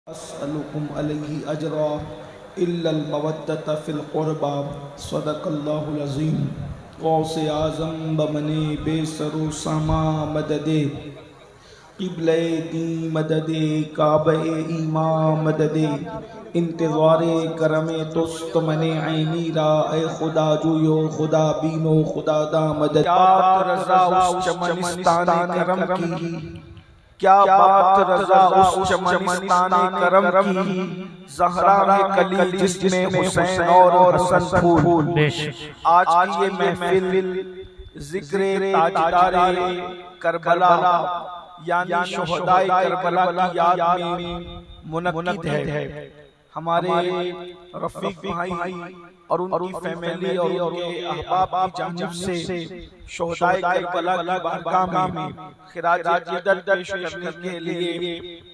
अस्अलुकुम अलैहि अजरा इल्लल मवद्दत फिल क़ुरबा सदक़ल्लाहुल अज़ीम। गौसे आज़म बमने बेसरो समा मददे क़िबले दी मददे काबे ईमा मददे इंतज़ारे करमे तुस्त मने ऐनीरा ए खुदा जुयो खुदा बीनो खुदा दा मदद। क्या रज़ा उस चमनिस्तान करम की, क्या बात रज़ा उस चमनिस्तान करम की, ज़हरा है कली जिसमें हुसैन और हसन फूल। आज की ये महफिल ज़िक्र ताजदारे करबला यानी शुहदाए करबला की याद में मुनक्किद है। हमारे रफ़ीक भाई और उनकी फैमिली और उनके अहबाब की जानिब से शुहदाए करबला की बारगाह में खिराज अक़ीदत पेश करने के लिए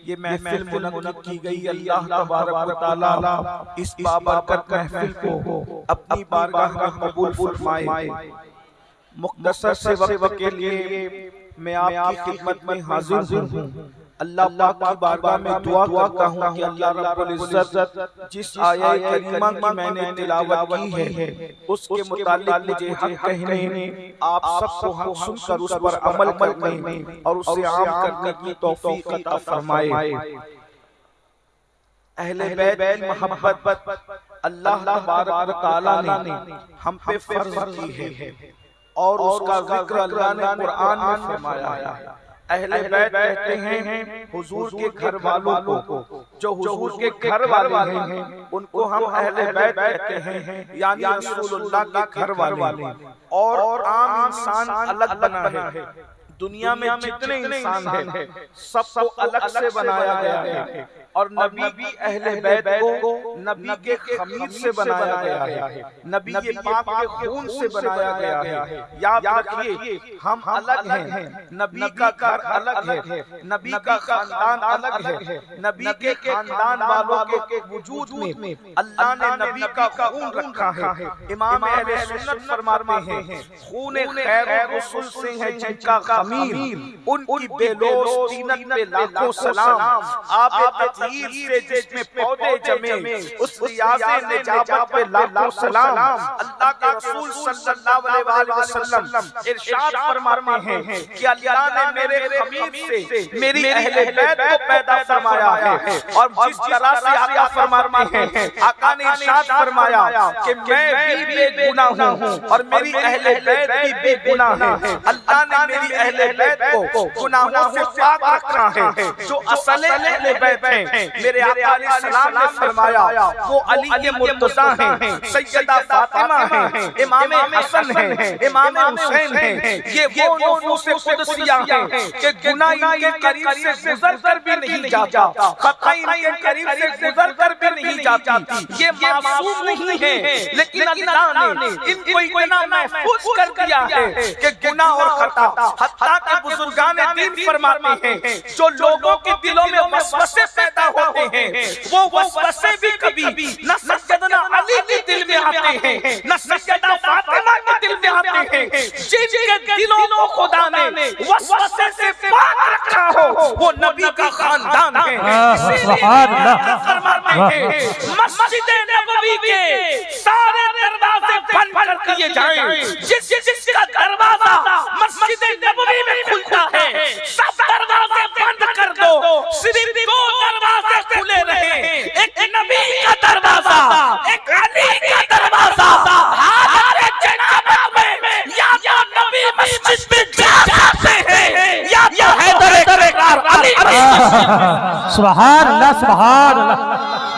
ये महफिल मुनक्किद की गई। अल्लाह तबारक व तआला इस बाबरकत महफिल को अपनी बारगाह में कबूल फरमाए। मुख्तसर से वक्त के लिए मैं आपकी खिदमत में हाजिर हूँ। अल्लाह पाक की बारगाह में दुआ करता हूँ कि अल्लाह रब्बुल इज्जत जिस आयत करीमा की मैंने तिलावत की है उसके मुतालिक मुझे हक कहने, आप सबको हक सुनकर उस पर अमल करने और उसे आम करने की तौफीक अता फरमाए। अहले बैत की मोहब्बत अल्लाह तबारक व तआला ने हम पे फर्ज की है और उसका जिक्र अल्लाह ने कुरान में फरमाया है। अहले बैत कहते हैं हुजूर के घर वालों को, जो हुजूर के घर वाले हैं उनको हम अहले बैत कहते हैं, यानी रसूलुल्लाह के घर वाले। और आम इंसान अलग बना है। दुनिया में जितने इंसान हैं सबको अलग से बनाया गया है और नबी भी अहले बैत को नबी के खमीर से बनाया गया है, नबी के पाक के खून से बनाया गया है। याद रखिए हम अलग हैं, नबी का घर अलग है, नबी का खानदान अलग है। नबी के खानदान वालों के वजूद में अल्लाह ने नबी का खून रखा है। इमाम अहले सुन्नत फरमाते हैं खून खैर रसूल से है जिनका खमीर, उनकी बेलोस तीनत पे लाखों सलाम। आप से जिसमें पौधे जमे उस रियाज़े निजाबत पे लाखों सलाम। अल्लाह के रसूल सल्लल्लाहु अलैहि वसल्लम इरशाद फरमाते हैं कि अल्लाह ने मेरे खमीर से मेरी अहले बैत को पैदा फरमाया है। और जिस तरह से आका फरमाते हैं, आका ने इरशाद फरमाया कि मैं भी बेगुनाह हूँ और मेरी अहले बैत भी बेगुनाह है। अल्लाह ने मेरी अहले बैत को गुनाहों से पाक रखा है। जो असल अहले बैत हैं मेरे आका अलैहिस्सलाम ने फरमाया वो अली के मुर्तज़ा हैं, सैयदा फातिमा हैं, इमाम हसन हैं, इमाम हुसैन हैं। ये वो नूफ़ूस क़ुदसिया हैं कि गुनाह इनके करीब से गुज़र कर भी नहीं जाता, खता इनके करीब से गुज़र कर भी नहीं जाती। ये मासूम नहीं है, लेकिन अल्लाह ने इनको इतना महफूज कर दिया है कि गुनाह और खता, हत्ता के बुजुर्गान दीन फरमाते हैं जो लोगों के दिलों में वसवसे पैदा होते हैं वो वसवसे भी कभी न सैयदना अली के दिल में आते हैं न सैयदा फातिमा के दिल में आते हैं। जिनके दिलों को खुदा ने वसवसे से पाक रखा हो वो नबी का खानदान है। सुभान अल्लाह फरमाते हैं मस्जिद नबवी के सारे दरवाजे बंद कर दिए जाएं। जिसका दरवाजा मस्जिद नबवी में खुलता है सब दरवाजे बंद कर दो, सिर्फ दो दरवाजे खुले रहे, एक नबी का दरवाजा, एक अली का दरवाजा। हमारे जनाब में या तो नबी मस्जिद में जा सकते हैं या तो हैदर इकरार अली। सुभान अल्लाह, सुभान अल्लाह,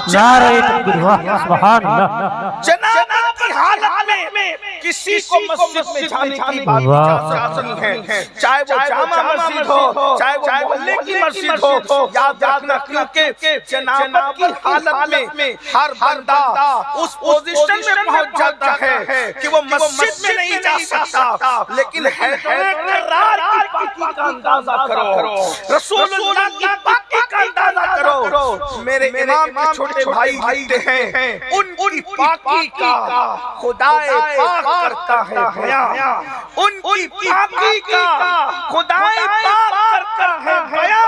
नारे तकबीर, सुभान अल्लाह। जनाब की हालत में किसी को मस्जिद में जाने की बात इजाज़त नहीं है, चाहे वो जामा मस्जिद हो चाहे वो मोहल्ले की मस्जिद हो। याद रखना क्योंकि जनाब की हालत में हर बंदा उस पोजीशन में पहुंच जाता है कि वो मस्जिद में नहीं जा सकता, लेकिन हैदर इकरार की पाकी का अंदाजा करो, रसूलुल्लाह की पाकी का अंदाजा करो। मेरे इमाम के छोटे भाई लिखते हैं उनकी पाकी का खुदाए पाक करता है बयां, उनकी पाकी का खुदाए पाक करता है बयां।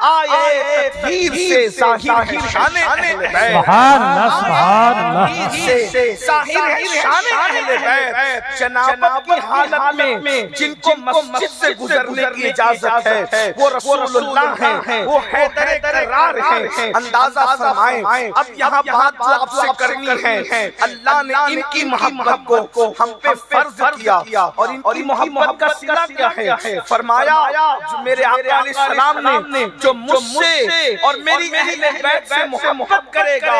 आए तकदीर से ज़ाहिर है शान अहले बैत। सुभान अल्लाह, सुभान अल्लाह। से ज़ाहिर है शान अहले बैत। जनाबत की हालत में जिनको मस्जिद से गुजरने की इजाजत है वो रसूलुल्लाह हैं, वो हैदर करार हैं। अंदाजा फरमाएं अब यहाँ बात जो आपसे करनी है, अल्लाह ने इनकी मोहब्बत को हम पे फर्ज किया और इनकी मोहब्बत का सिला क्या है? फरमाया जो मेरे आका अलैहिस्सलाम ने जो मुझसे और मेरी अहले बैत से मोहब्बत करेगा,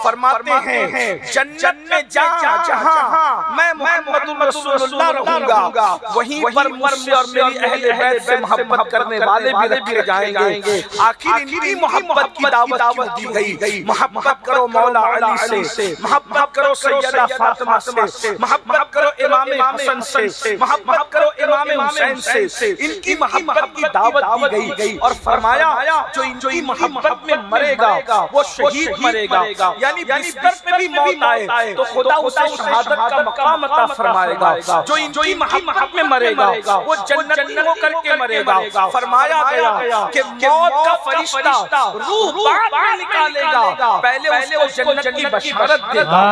फरमाते हैं जन्नत में जहां मैं मुहम्मदुर रसूलुल्लाह रहूंगा वहीं पर मुझसे और मेरी अहले बैत से मोहब्बत करने वाले भी रखे जाएंगे। आखिर इनकी मोहब्बत की दावत क्यों दी गई? मोहब्बत करो मौला अली से, मोहब्बत करो सैयदा फातिमा से, मोहब्बत करो इमाम हसन से, मोहब्बत करो इमाम हुसैन से। इनकी मोहब्बत की दावत दी गई और फरमाया जो इनकी मोहब्बत में मरेगा वो शहीद मरेगा, यानी बिस्तर पे भी मौत आए तो खुदा उसे शहादत का मकाम अता फरमाएगा। जो इनकी मोहब्बत में मरेगा वो जन्नती होकर के मरेगा। फरमाया गया कि मौत का फरिश्ता रूह बाद में निकालेगा, पहले उसको जन्नत की बशारत देगा।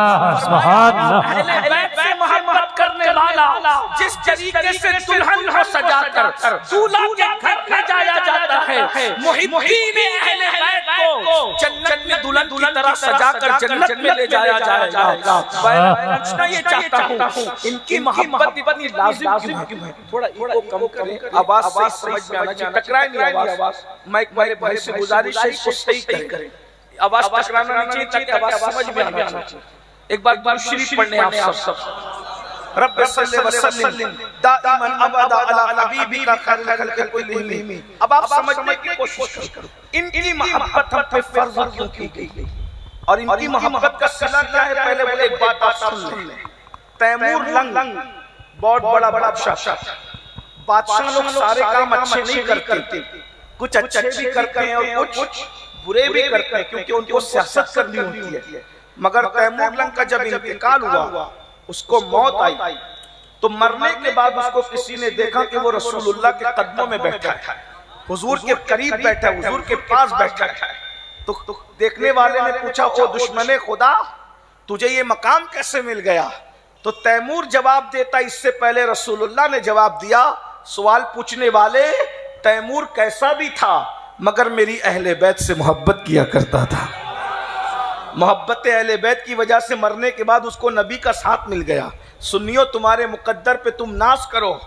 सुभान अल्लाह। अहले बैत से मोहब्बत करने वाला जिस तरीके से दुल्हन को सजाकर दूल्हा के घर ले जाया जाता है, मुहिब्बीन अहले बैत को जन्नत में दुल्हन की तरह सजाकर जन्नत में ले जाया जाएगा। मैं ये चाहता हूँ इनकी मोहब्बत इतनी लाजिम क्यों है? थोड़ा इनको कम करें, आवाज सही समझ में आना चाहिए, टकराए नहीं आवाज। मैं मेरे भाई से गुजारिश है इसको सही करें, आवाज टकराना नहीं चाहिए ताकि आवाज समझ में आना चाहिए। एक बार दुरूद शरीफ पढ़ने आप सब। रब्ब सल्लि व सल्लिम दाइमन अबदा अला हबीबिका खैरुल खल्क़ि कुल्लिहिम। अब आप समझने की कोशिश करो इनकी मोहब्बत हम पे फर्ज क्यों की गई और इनकी मोहब्बत का सिला क्या है? पहले वो एक बात आप सुन लें। तैमूर लंग बहुत बड़ा बादशाह, बादशाह लोग सारे काम अच्छे नहीं करते, कुछ अच्छे भी करते हैं और कुछ बुरे भी करते हैं क्योंकि उनको सियासत करनी होती है। मगर तैमूर लंग का जब इंतकाल हुआ, उसको मौत आई, तो मरने के बाद उसको किसी ने देखा कि वो रसूलुल्लाह के कदमों में बैठा है, हुजूर के करीब बैठा है, हुजूर के पास बैठा है। तो देखने वाले ने पूछा, ओ दुश्मने खुदा, तुझे ये मकाम कैसे मिल गया? तो तैमूर जवाब देता, इससे पहले रसूलुल्लाह ने जवाब दिया। सवाल पूछने वाले, तैमूर कैसा भी था मगर मेरी अहले बैत से मोहब्बत किया करता था। मोहब्बत अहले बैत की वजह से मरने के बाद उसको नबी का साथ मिल गया। सुन्नियों, तुम्हारे मुकद्दर पे तुम नाज करो,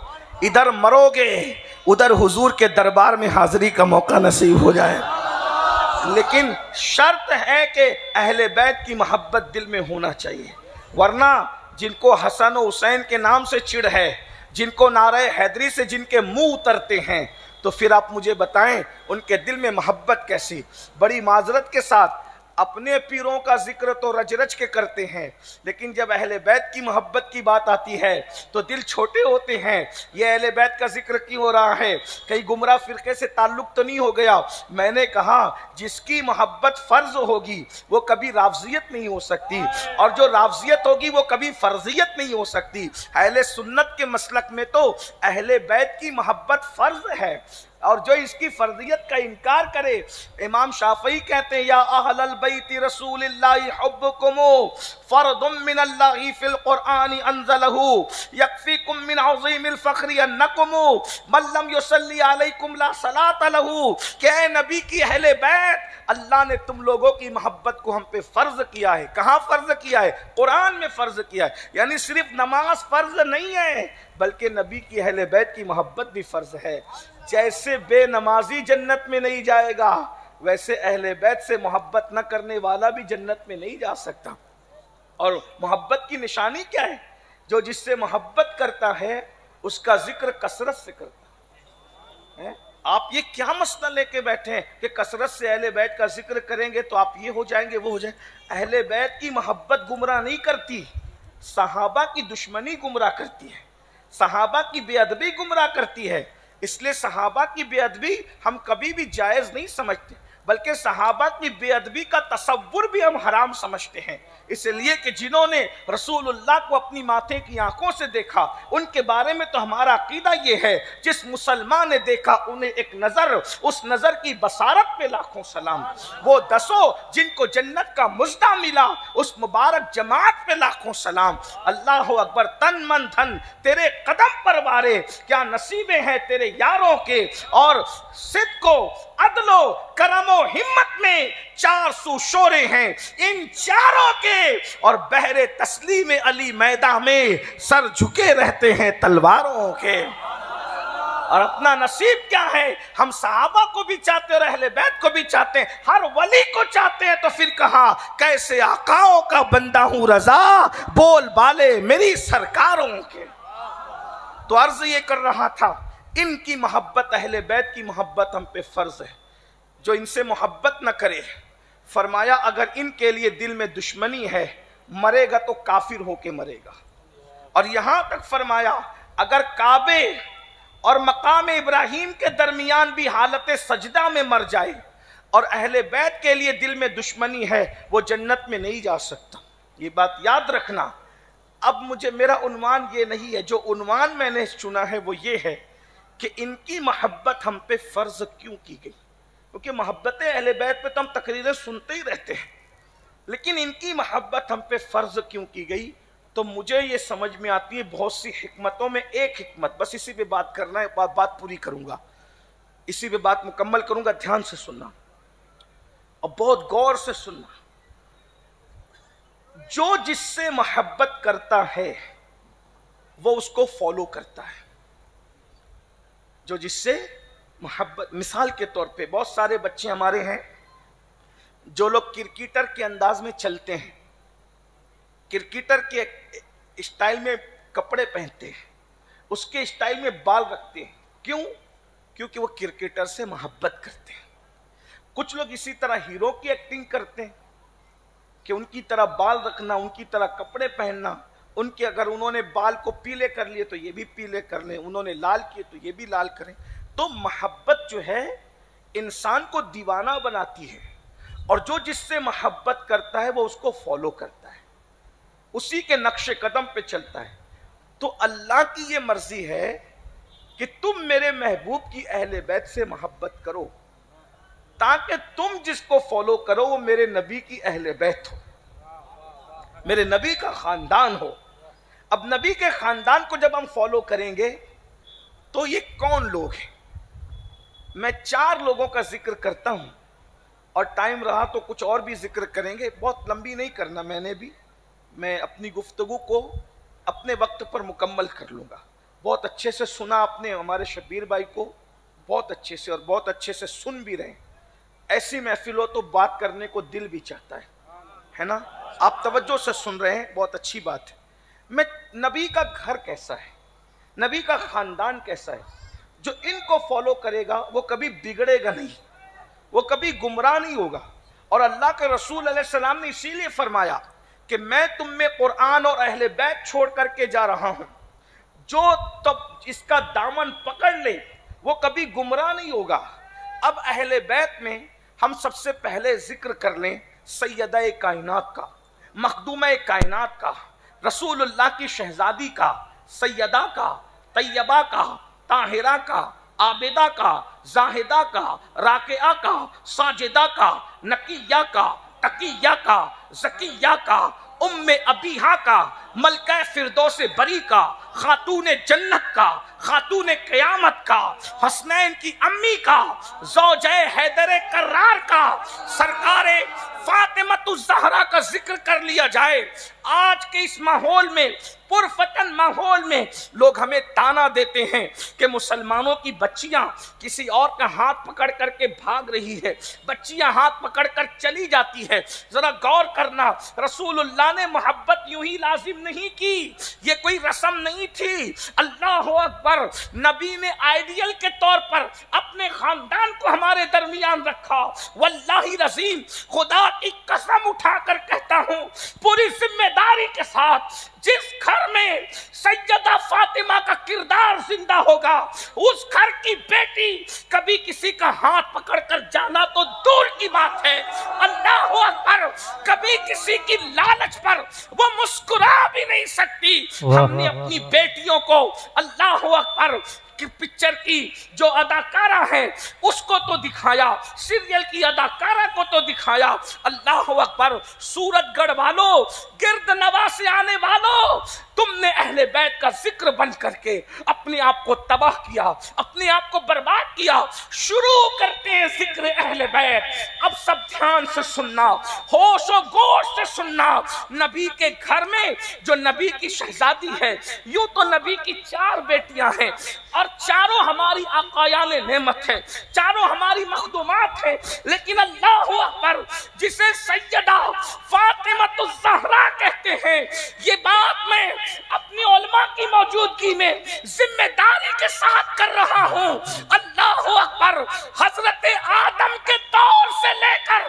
इधर मरोगे उधर हुजूर के दरबार में हाजिरी का मौका नसीब हो जाए। लेकिन शर्त है कि अहले बैत की मोहब्बत दिल में होना चाहिए, वरना जिनको हसन और हुसैन के नाम से चिढ़ है, जिनको नारे हैदरी से जिनके मुंह उतरते हैं, तो फिर आप मुझे बताएं उनके दिल में मोहब्बत कैसी? बड़ी माजरत के साथ अपने पीरों का जिक्र तो रज रज के करते हैं, लेकिन जब अहले बैत की मोहब्बत की बात आती है तो दिल छोटे होते हैं। ये अहले बैत का जिक्र क्यों हो रहा है? कहीं गुमराह फिरके से ताल्लुक तो नहीं हो गया? मैंने कहा जिसकी मोहब्बत फ़र्ज होगी वो कभी रावजियत नहीं हो सकती, और जो रावजियत होगी वो कभी फ़र्जियत नहीं हो सकती। अहले सुन्नत के मसलक में तो अहले बैत की मोहब्बत फ़र्ज है, और जो इसकी फर्जियत का इनकार करे, इमाम शाफई कहते हैं, या अहलल बैति रसूलिल्लाहि हुब्बुकुमु फर्दुम मिनल्लाहि फिल कुरआनि अंज़लहु यकफीकुम मिन अज़ीमिल फ़ख्रि अन्नकुमु मन लम युसल्ली अलैकुम ला सलात लहु। कि नबी की अहले बैत, अल्लाह ने तुम लोगों की मोहब्बत को हम पे फ़र्ज किया है। कहाँ फ़र्ज किया है? कुरान में फ़र्ज किया है। यानी सिर्फ नमाज फ़र्ज नहीं है, बल्कि नबी की अहले बैत की मोहब्बत भी फ़र्ज है। जैसे बेनमाजी जन्नत में नहीं जाएगा, वैसे अहले बैत से मोहब्बत न करने वाला भी जन्नत में नहीं जा सकता। और मोहब्बत की निशानी क्या है? जो जिससे मोहब्बत करता है उसका जिक्र कसरत से करता है। आप ये क्या मसला लेके बैठे हैं कि कसरत से अहले बैत का जिक्र करेंगे तो आप ये हो जाएंगे, वो हो जाए। अहले बैत की मोहब्बत गुमराह नहीं करती, सहाबा की दुश्मनी गुमराह करती है, सहाबा की बेअदबी गुमराह करती है। इसलिए सहाबा की बेअदबी हम कभी भी जायज़ नहीं समझते। बल्कि सहाबा की बेअदबी का तसव्वुर भी हम हराम समझते हैं, इसलिए कि जिन्होंने रसूलुल्लाह को अपनी माथे की आंखों से देखा उनके बारे में तो हमारा अकीदा ये है, जिस मुसलमान ने देखा उन्हें एक नजर, उस नजर की बसारत पे लाखों सलाम। वो दसों जिनको जन्नत का मुजदा मिला उस मुबारक जमात पे लाखों सलाम। अल्लाह अकबर, तन मन धन तेरे कदम पर वारे, क्या नसीबे हैं तेरे यारों के। और सिद्को अदलो करमो हिम्मत में 400 शोरे हैं इन चारों के, और बहरे तस्लीम अली मैदान में सर झुके रहते हैं तलवारों के। और अपना नसीब क्या है, हम सहाबा को भी चाहते और अहले बैत को भी चाहते हैं, हर वली को चाहते हैं। तो फिर कहा कैसे आकाओं का बंदा हूं रजा, बोल बाले मेरी सरकारों के। तो अर्ज ये कर रहा था, इनकी मोहब्बत, अहले बैत की मोहब्बत हम पे फर्ज है। जो इनसे मोहब्बत न करे, फरमाया अगर इनके लिए दिल में दुश्मनी है मरेगा तो काफिर होके मरेगा। और यहां तक फरमाया अगर काबे और मकाम इब्राहिम के दरमियान भी हालत सजदा में मर जाए और अहले बैत के लिए दिल में दुश्मनी है, वो जन्नत में नहीं जा सकता। ये बात याद रखना। अब मुझे मेरा उन्वान ये नहीं है, जो उन्वान मैंने चुना है वो ये है कि इनकी मोहब्बत हम पे फर्ज क्यों की गई। क्योंकि मोहब्बत अहले बैत पे तो हम तकरीरें सुनते ही रहते हैं, लेकिन इनकी मोहब्बत हम पे फर्ज क्यों की गई, तो मुझे ये समझ में आती है। बहुत सी हिकमतों में एक हिकमत, बस इसी पे बात करना है, बात पूरी करूंगा, इसी पे बात मुकम्मल करूंगा। ध्यान से सुनना और बहुत गौर से सुनना। जो जिससे मोहब्बत करता है वो उसको फॉलो करता है। जो जिससे मोहब्बत, मिसाल के तौर पे बहुत सारे बच्चे हमारे हैं जो लोग क्रिकेटर के अंदाज में चलते हैं, क्रिकेटर के स्टाइल में कपड़े पहनते हैं, उसके स्टाइल में बाल रखते हैं। क्यों? क्योंकि वो क्रिकेटर से मोहब्बत करते हैं। कुछ लोग इसी तरह हीरो की एक्टिंग करते हैं कि उनकी तरह बाल रखना, उनकी तरह कपड़े पहनना, उनके अगर उन्होंने बाल को पीले कर लिए तो ये भी पीले कर लें, उन्होंने लाल किए तो ये भी लाल करें। तो मोहब्बत जो है इंसान को दीवाना बनाती है, और जो जिससे मोहब्बत करता है वो उसको फॉलो करता है, उसी के नक्शे कदम पे चलता है। तो अल्लाह की ये मर्जी है कि तुम मेरे महबूब की अहले बैत से मोहब्बत करो, ताकि तुम जिसको फॉलो करो वो मेरे नबी की अहले बैत हो, मेरे नबी का खानदान हो। अब नबी के खानदान को जब हम फॉलो करेंगे तो ये कौन लोग हैं? मैं 4 लोगों का जिक्र करता हूं, और टाइम रहा तो कुछ और भी जिक्र करेंगे, बहुत लंबी नहीं करना मैंने भी, मैं अपनी गुफ्तगू को अपने वक्त पर मुकम्मल कर लूँगा। बहुत अच्छे से सुना आपने हमारे शब्बीर भाई को, बहुत अच्छे से, और बहुत अच्छे से सुन भी रहे। ऐसी महफिल हो तो बात करने को दिल भी चाहता है ना? आप तवज्जो से सुन रहे हैं, बहुत अच्छी बात है। मैं नबी का घर कैसा है, नबी का खानदान कैसा है, जो इनको फॉलो करेगा वो कभी बिगड़ेगा नहीं, वो कभी गुमराह नहीं होगा। और अल्लाह के रसूल अलैहि सलाम ने इसीलिए फरमाया कि मैं तुम में कुरान और अहले बैत छोड़ करके जा रहा हूं, जो तब इसका दामन पकड़ ले वो कभी गुमराह नहीं होगा। अब अहले बैत में हम सबसे पहले जिक्र कर लें सैयदा कायनात का, मखदूमा कायनात का, रसूलुल्लाह की शहजादी का, सैयदा का, तैयबा का, ताहिरा का, आबिदा का, जाहिदा का, राकिया का, साजिदा का, नकिया का, तकिया का, ज़किया का, उम्मे अबीहा का, मलका फिरदौस बरी का, खातून जन्नत का, खातून क़यामत का, हसनैन की अम्मी का, ज़ौजे हैदर कर्रार का, सरकारे फातिमतुज़ ज़हरा का जिक्र कर लिया जाए। आज के इस माहौल में, पुरफतन माहौल में, लोग हमें ताना देते हैं कि मुसलमानों की बच्चियां किसी और का हाथ पकड़ करके भाग रही है, बच्चियां हाथ पकड़ कर चली जाती है। जरा गौर करना, रसूलुल्लाह ने मोहब्बत यूं ही लाजिम नहीं की, ये कोई रस्म नहीं थी। अल्लाह अकबर, नबी ने आइडियल के तौर पर अपने खानदान को हमारे दरमियान रखा। वल्लाही रजीम, खुदा की कसम उठाकर कहता हूं पूरी जिम्मेदारी के साथ, जिस घर में सैयदा फातिमा का किरदार जिंदा होगा, उस घर की बेटी कभी किसी का हाथ पकड़कर जाना तो दूर की बात है, अल्लाह अकबर, कभी किसी की लालच पर वो मुस्कुरा भी नहीं सकती। हमने अपनी बेटियों को अल्लाह अकबर कि पिक्चर की जो अदाकारा है उसको तो दिखाया, सीरियल की अदाकारा को तो दिखाया, अल्लाह अकबर, सूरतगढ़ वालों, गिरद नवा से आने वालों, तुमने अहले बैत का जिक्र बंद करके अपने आप को तबाह किया, अपने आप को बर्बाद किया। शुरू करते हैं जिक्र अहले बैत। अब सब ध्यान से सुनना, होश और गोश से सुनना। नबी के घर में जो नबी की शहजादी है, यूं तो नबी की 4 बेटियां हैं और चारों हमारी आकायाने नेमत है, चारों हमारी मखदूमात है, लेकिन अल्लाह अकबर, जिसे सैयदा फातिमातुज़ ज़हरा कहते हैं, ये बात मैं अपनी उलमा की मौजूदगी में जिम्मेदारी के साथ कर रहा हूं। अल्लाह अकबर, हजरत आदम के दौर से लेकर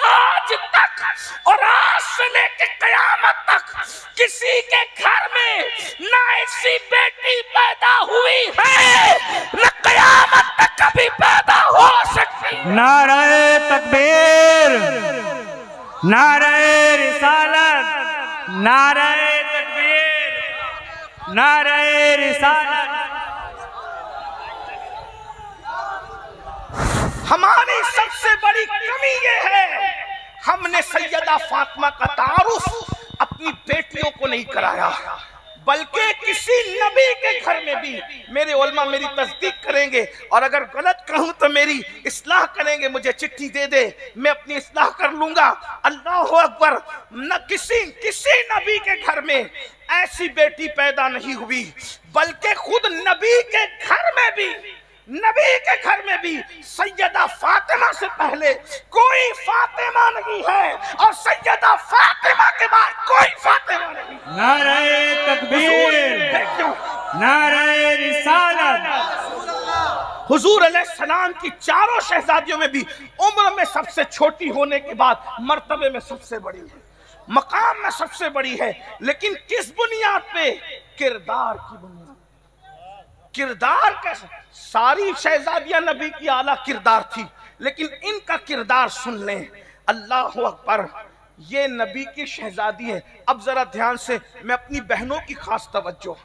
आज तक और आज से लेकर कयामत तक किसी के घर में ना ऐसी बेटी पैदा हुई है, न कयामत तक कभी पैदा हो सकती। नारे तकबीर, नारे रिसालत, नारे तकबीर, नारे रिसालत। हमारी सबसे बड़ी कमी ये है, हमने सैयदा फातिमा का तारुफ अपनी बेटियों को नहीं कराया, बल्कि किसी नबी के घर में भी। मेरे उलमा मेरी तस्दीक करेंगे और अगर गलत कहूं तो मेरी इस्लाह करेंगे, मुझे चिट्ठी दे दे, मैं अपनी इस्लाह कर लूंगा। अल्लाह अकबर, न किसी नबी के घर में ऐसी बेटी पैदा नहीं हुई, बल्कि खुद नबी के घर में भी सैयदा फातिमा से पहले कोई फातिमा नहीं है और सैयदा फातिमा के बाद कोई फातिमा नहीं। नारे तकबीर, नारे रिसालत। हुजूर अलैहिस्सलाम की चारों शहजादियों में भी उम्र में सबसे छोटी होने के बाद मर्तबे में सबसे बड़ी है, मकाम में सबसे बड़ी है, लेकिन किस बुनियाद पे? किरदार की बुनियाद। किरदार कैसा? सारी शहजादियां नबी की आला किरदार थी, लेकिन इनका किरदार सुन लें। अल्लाह अकबर, ये नबी की शहजादी है। अब जरा ध्यान से, मैं अपनी बहनों की खास तवज्जो,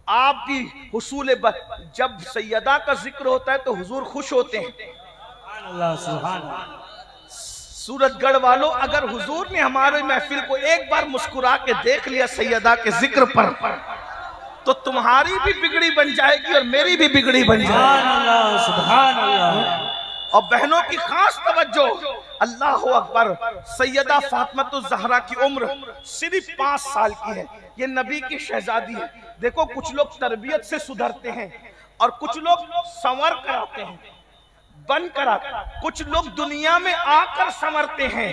आप भी हुसूल जब सैयदा का जिक्र होता है तो हुजूर खुश होते हैं। सूरतगढ़ वालों, अगर हुजूर ने हमारे महफिल को एक बार मुस्कुरा के देख लिया सैयदा के जिक्र पर, तो तुम्हारी भी बिगड़ी बन जाएगी और मेरी भी बिगड़ी बन जाएगी। सुभान अल्लाह। और बहनों की खास तवज्जो, अल्लाह अकबर, सैयदा फातिमातुज़ ज़हरा की उम्र सिर्फ 5 साल की है। ये नबी की शहजादी है। देखो, कुछ लोग तरबियत से सुधरते हैं और कुछ लोग संवर कर आते हैं, बन कर आते, कुछ लोग दुनिया में आकर संवरते हैं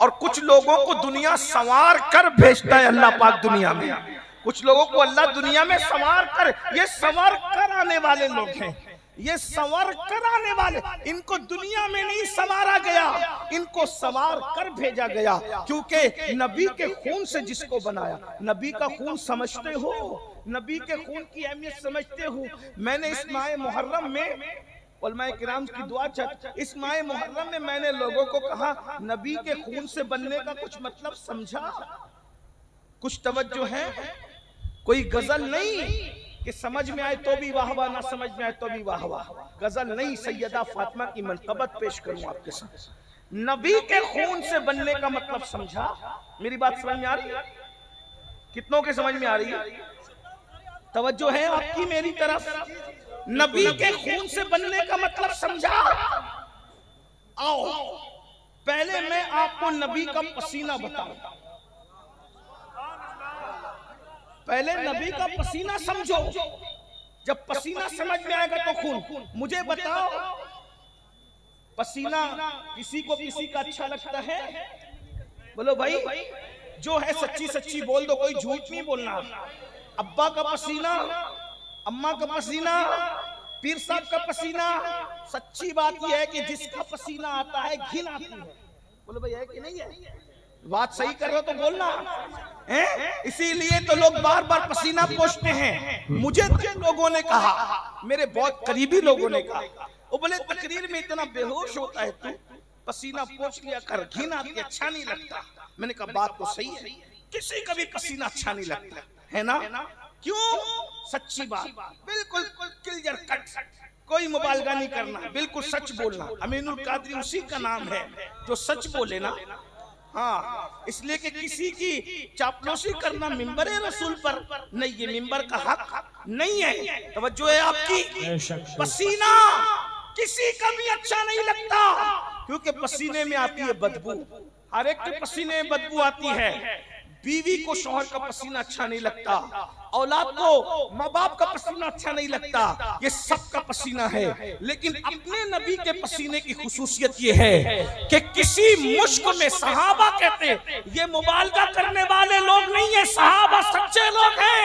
और कुछ लोगों को दुनिया संवार कर भेजता है अल्लाह पाक दुनिया में। कुछ लोगों को अल्लाह दुनिया में संवार कर, ये संवार कर आने वाले लोग हैं, ये संवार कर आने वाले, इनको दुनिया में नहीं संवारा गया, इनको संवार कर भेजा गया, क्योंकि नबी के खून से जिसको बनाया। नबी का खून समझते हो? नबी के खून की अहमियत समझते हो? मैंने इस माह मुहर्रम में उलमाए किराम की दुआ चाहती, इस माह मुहर्रम में मैंने लोगों को कहा, नबी के खून से बनने का कुछ मतलब समझा? कुछ तवज्जो है? कोई गजल नहीं कि समझ में आए तो भी वाह वाह, ना समझ में आए तो भी वाह वाह। गजल नहीं, सैयदा फातिमा की मनक़बत पेश करूं आपके साथ। नबी के खून से बनने का मतलब समझा? मेरी बात समझ में आ रही है? कितनों के समझ में आ रही है? तवज्जो है आपकी मेरी तरफ? नबी के खून से बनने का मतलब समझा? आओ, पहले मैं आपको नबी का पसीना बताऊं। पहले नबी का पसीना समझो, जब पसीना समझ में आएगा तो खून। मुझे बताओ, पसीना किसी को किसी का अच्छा लगता है? बोलो भाई, जो है सच्ची सच्ची बोल दो, कोई झूठ नहीं बोलना। अब्बा का पसीना, अम्मा का पसीना, पीर साहब का पसीना, सच्ची बात यह है कि जिसका पसीना आता है घिन आती है। बोलो भाई, है कि नहीं है? बात सही कर रहे हो तो बोलना है। इसीलिए तो लोग बार बार पसीना पोंछते हैं। मुझे जिन लोगों ने कहा, मेरे बहुत करीबी लोगों ने कहा, वो बोले तकरीर में इतना बेहोश होता है तू, पसीना पोंछ लिया कर, घिन आती, अच्छा नहीं लगता। मैंने कहा बात तो सही है, किसी का भी पसीना अच्छा नहीं लगता है ना। क्यों? सच्ची बात, बिल्कुल क्लियर कट, कोई मुबालगा नहीं करना, बिल्कुल सच बोलना। अमीनुल कादरी उसी का नाम है जो सच बोले ना। हाँ, इसलिए कि किसी की चापलूसी करना मिंबर रसूल पर नहीं, ये मिंबर का हक नहीं है। तवज्जो है आपकी। पसीना किसी का भी अच्छा नहीं लगता, क्योंकि पसीने में आती है बदबू। हर एक के पसीने में बदबू आती है। बीवी को शौहर का पसीना अच्छा नहीं लगता, औलाद को माँ बाप का पसीना अच्छा नहीं लगता, ये सबका पसीना है। लेकिन अपने नबी के पसीने की खुसूसियत ये है कि किसी मुश्क में, सहाबा कहते ये मुबालगा करने वाले लोग नहीं है, सहाबा सच्चे लोग हैं।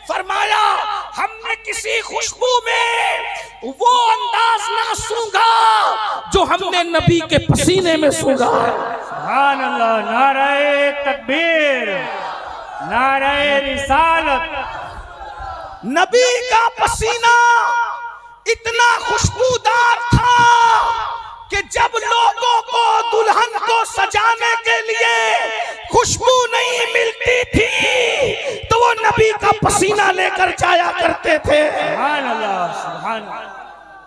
फरमाया हमने किसी खुशबू में वो अंदाज ना सूंघा जो हमने नबी के पसीने में सूंघा। सुभान अल्लाह, नारे तकबीर, नारे रिसालत। नबी का पसीना इतना खुशबूदार था कि जब लोगों को, दुल्हन को सजाने के लिए खुशबू नहीं मिलती थी तो वो नबी का पसीना लेकर जाया करते थे। सुभान अल्लाह, सुभान अल्लाह।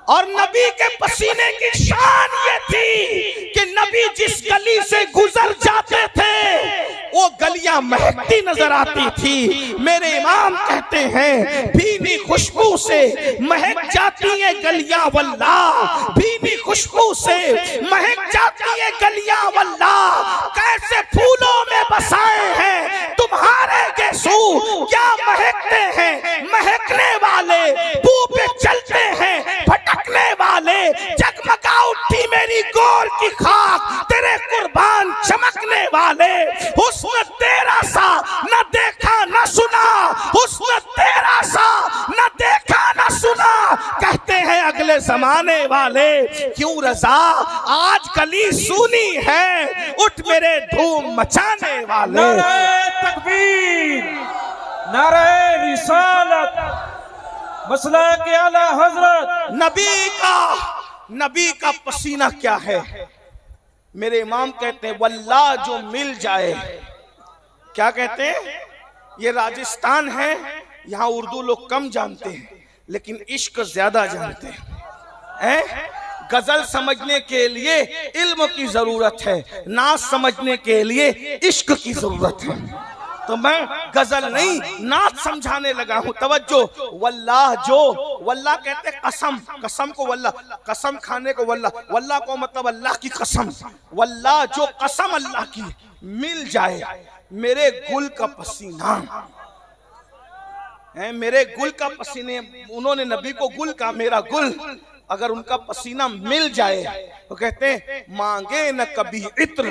और नबी के पसीने की शान ये थी कि नबी जिस गली से गुजर जाते थे वो गलियां महकती नजर आती थी। मेरे इमाम कहते हैं भीनी खुशबू से महक जाती है गलियां वल्लाह, भीनी खुशबू से महक जाती है गलियां वल्लाह। कैसे फूलों में बसाए हैं तुम्हारे गेसू, क्या महकते हैं महकने वाले, बू पे चलते हैं भटकने वाले। जगमगा उठी मेरी गोर की खाक, तेरे कुर्बान चमकने वाले। हुस्न तेरा सा न देखा न सुना, हुस्न तेरा सा न देखा न सुना, कहते हैं अगले जमाने वाले। क्यों रजा आज गली सुनी है, उठ मेरे धूम मचाने वाले। नारे तकबीर, नारे रिसालत, मसला के आला हजरत। नबी का पसीना क्या है? मेरे इमाम कहते हैं वल्लाह जो मिल जाए। क्या कहते हैं? ये राजस्थान है, यहाँ उर्दू लोग कम जानते हैं लेकिन इश्क ज्यादा जानते हैं। गजल समझने के लिए इल्म की जरूरत है, नाच समझने के लिए इश्क की जरूरत है। तो मैं गजल नहीं नाच समझाने लगा हूं। तवज्जो। वल्लाह जो, वल्लाह कहते कसम, कसम को वल्लाह, कसम खाने को वल्लाह, वल्लाह को मतलब अल्लाह की कसम। वल्लाह जो कसम अल्लाह की मिल जाए, मेरे गुल का पसीना है, मेरे गुल का पसीने, उन्होंने नबी को गुल का, मेरा गुल अगर उनका पसीना मिल जाए तो कहते हैं मांगे न कभी इत्र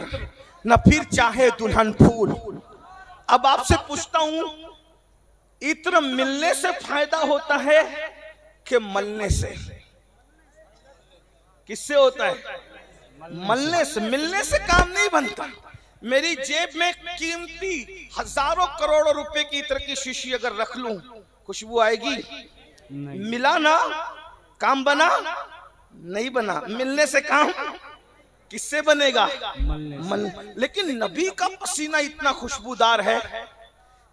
न फिर चाहे दुल्हन फूल। अब आपसे पूछता हूं, इत्र मिलने से फायदा होता है कि मलने से? किससे होता है? मलने से। मिलने से काम नहीं बनता। मेरी जेब में कीमती हजारों करोड़ों रुपए की इत्र की शीशी अगर रख लूं, खुशबू आएगी? मिला ना, काम बना? नहीं बना। मिलने से काम किससे बनेगा? लेकिन नबी का पसीना इतना खुशबूदार है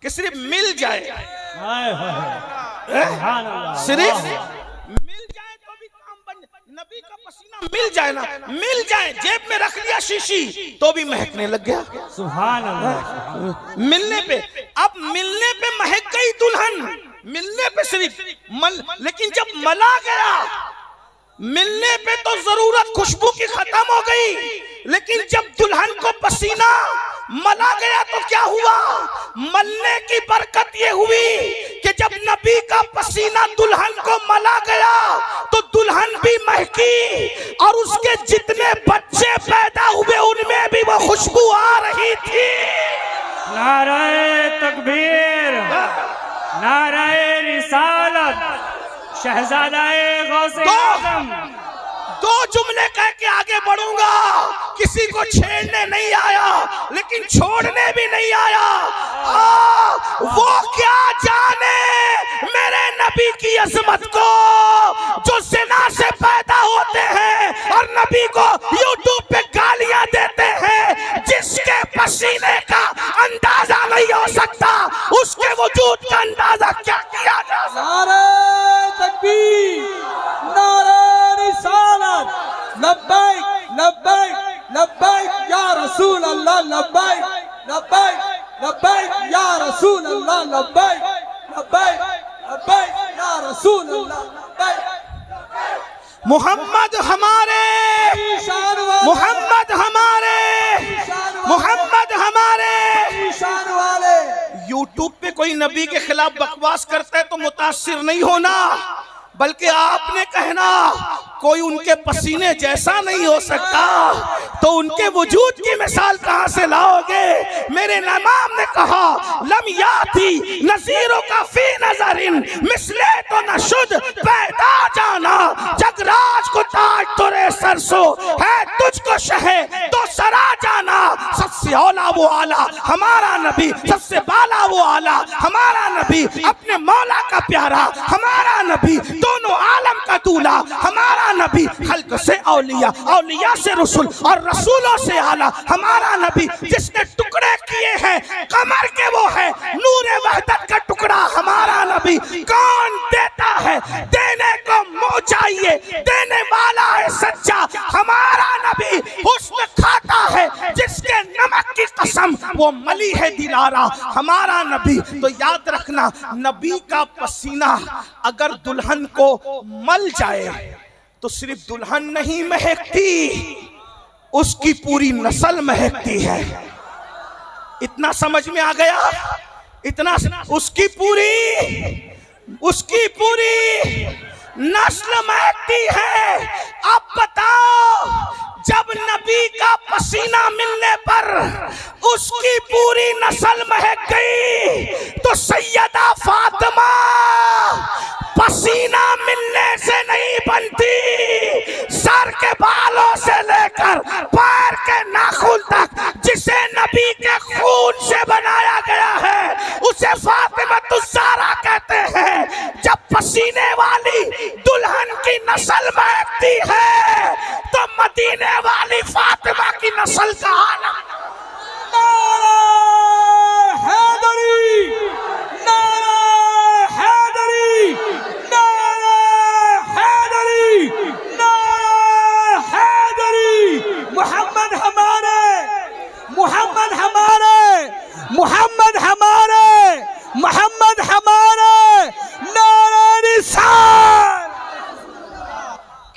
कि सिर्फ मिल जाए, सिर्फ मिल जाए तो भी काम बन। नबी का पसीना मिल जाए ना, मिल जाए, जेब में रख लिया शीशी तो भी महकने लग गया। सुभान अल्लाह। मिलने पे, अब मिलने पे महक गई दुल्हन, मिलने पे सिर्फ मल, लेकिन जब मला गया, मिलने पे तो जरूरत खुशबू की खत्म हो गई, लेकिन जब दुल्हन को पसीना मला गया तो क्या हुआ? मलने की बरकत ये हुई कि जब नबी का पसीना दुल्हन को मला गया तो दुल्हन भी महकी और उसके जितने बच्चे पैदा हुए उनमें भी वो खुशबू आ रही थी। नारे तकबीर, नारे रिसालत, शहजादाए गौसे आज़म। दो जुमले कह के आगे बढ़ूंगा, किसी को छेड़ने नहीं आया। लेकिन छोड़ने भी नहीं आया। वो क्या जाने मेरे नबी की अजमत को, जो ज़िना से पैदा होते हैं और नबी को यूट्यूब पे गालियां देते हैं। जिसके पसीने का अंदाजा नहीं हो सकता, उसके वजूद का अंदाजा क्या किया जा सकता। नारे तकबीर, नारे रिसालत, लब्बैक लब्बैक लब्बैक या रसूल अल्लाह, लब्बैक लब्बैक लब्बैक या रसूल अल्लाह, लब्बैक लब्बैक लब्बैक या रसूल अल्लाह, लब्बैक। मोहम्मद हमारे, मोहम्मद हमारे, मोहम्मद हमारे। शान वाले यूट्यूब पे कोई नबी के खिलाफ बकवास करता है तो मुतासिर नहीं होना, बल्कि आपने कहना कोई उनके पसीने जैसा नहीं हो सकता, तो उनके वजूद की मिसाल कहां से लाओगे। मेरे इमाम ने कहा लम याती नज़ीरों का फी नज़रिन मिसले तो नशुद पैदा जाना। जगराज को ताज तोरे सरसो है, तुझको शहे तो सरा जाना। सबसे औला वो आला हमारा नबी, सबसे बाला वो आला हमारा नबी, अपने मौला का प्यारा हमारा नबी, दोनों आलम का दूल्हा हमारा नबी। खल्क से औलिया, औलिया से रसूल और रसूलों से आला हमारा नबी। जिसने टुकड़े किए हैं कमर के वो है नूरे वहदत का टुकड़ा हमारा नबी। कौन देता है, देने को मुंह चाहिए, देने वाला है सच्चा हमारा नबी। हुस्न खाता है जिसके नमक की कसम, वो मली है दिलारा हमारा नबी। तो याद रखना, नबी का पसीना अगर दुल्हन को मल जाए तो सिर्फ दुल्हन नहीं महकती, उसकी पूरी नस्ल महकती है। इतना समझ में आ गया? इतना उसकी पूरी नस्ल महकती है। अब बताओ, जब नबी का पसीना मिलने पर उसकी पूरी नस्ल महक गई, तो सैयदा फातिमा पसीना मिलने से नहीं बनती, सर के बालों से लेकर पैर के नाखून तक जिसे नबी के खून से बनाया गया है उसे फातिमा-तुज़्ज़हरा कहते हैं। जब पसीने वाली दुल्हन की नस्ल महकती है तो मदीने वाली फातिमा की नस्ल का आना। मोहम्मद हमारे, मोहम्मद हमारे, मोहम्मद हमारे, मोहम्मद हमारे, नारे रिसाल।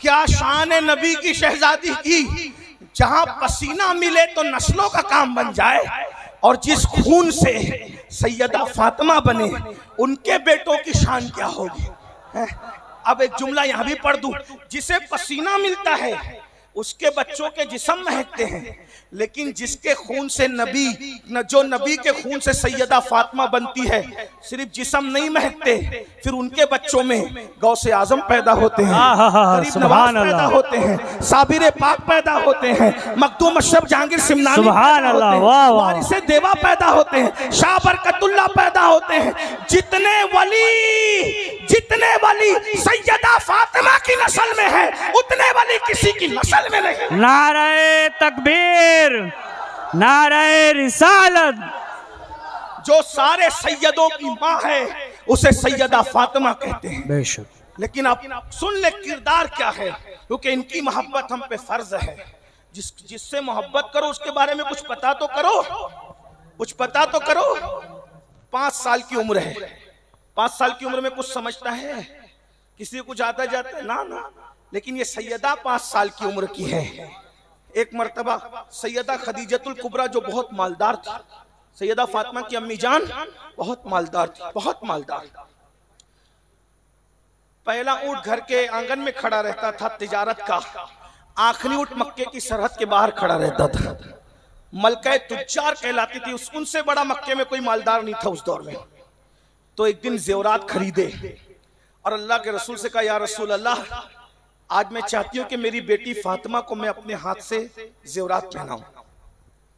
क्या शान है नबी की शहजादी की, जहां पसीना मिले तो नस्लों का काम बन जाए। और जिस खून से सैयदा फातिमा बने, उनके बेटों की शान क्या होगी। अब एक जुमला यहां भी पढ़ दूं, जिसे पसीना मिलता है उसके बच्चों के जिस्म महकते हैं, लेकिन जिसके खून से जो नबी के खून से सैयदा फातिमा बनती है, सिर्फ जिस्म नहीं महकते, फिर उनके बच्चों में गौसे आजम पैदा होते हैं, गरीब नवाज पैदा होते हैं, साबिर पाक पैदा होते हैं, मखदूम अशरफ जहांगीर सिमनानी वारिसे देवा पैदा होते हैं, शाह बरकतुल्लाह पैदा होते हैं। जितने वली सैयदा फातिमा की नस्ल में है, उतने वली किसी की नस्ल में नहीं। नारे तकबीर, नारे रिसालत। जो सारे सैयदों की माँ है उसे सैयदा फातिमा कहते हैं। बेशक। लेकिन आप सुन ले किरदार क्या है, क्योंकि इनकी मोहब्बत हम पे फर्ज है। जिससे मोहब्बत करो उसके बारे में कुछ पता तो करो, कुछ पता तो करो। 5 साल की उम्र है, 5 साल की उम्र में कुछ समझता है, किसी को कुछ आता जाता है ना। लेकिन ये सैयदा 5 साल की उम्र की है। एक मर्तबा सैयदा खदीजतुल कुबरा जो बहुत मालदार थी, सैयदा फातिमा की अम्मी जान बहुत मालदार थी, बहुत मालदार। पहला ऊंट घर के आंगन में खड़ा रहता था तिजारत का, आखिरी ऊंट मक्के की सरहद के बाहर खड़ा रहता था। मलका तुज्जार कहलाती थी, उनसे बड़ा मक्के में कोई मालदार नहीं था उस दौर में। तो एक दिन जेवरात खरीदे और अल्लाह के रसूल से कहा, या रसूल अल्लाह, आज मैं चाहती हूँ कि मेरी बेटी फातिमा को मैं अपने हाथ से जेवरात पहनाऊं।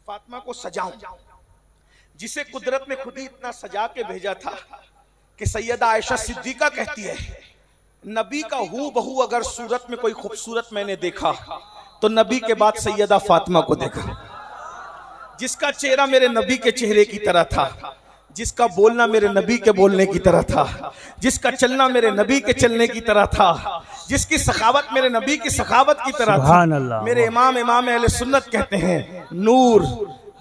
फातिमा को सजाऊं, जिसे कुदरत ने खुद ही इतना सजा के भेजा था कि सैयदा आयशा सिद्दीका कहती है, नबी का हू बहू अगर सूरत में कोई खूबसूरत मैंने देखा तो नबी के बाद सैयदा फातिमा को देखा, जिसका चेहरा मेरे नबी के चेहरे की तरह था, जिसका बोलना मेरे नबी के बोलने की तरह था, जिसका चलना मेरे नबी के चलने की तरह था, जिसकी सखावत मेरे नबी की सखावत की तरह थी। मेरे इमाम अहले सुन्नत कहते हैं, नूर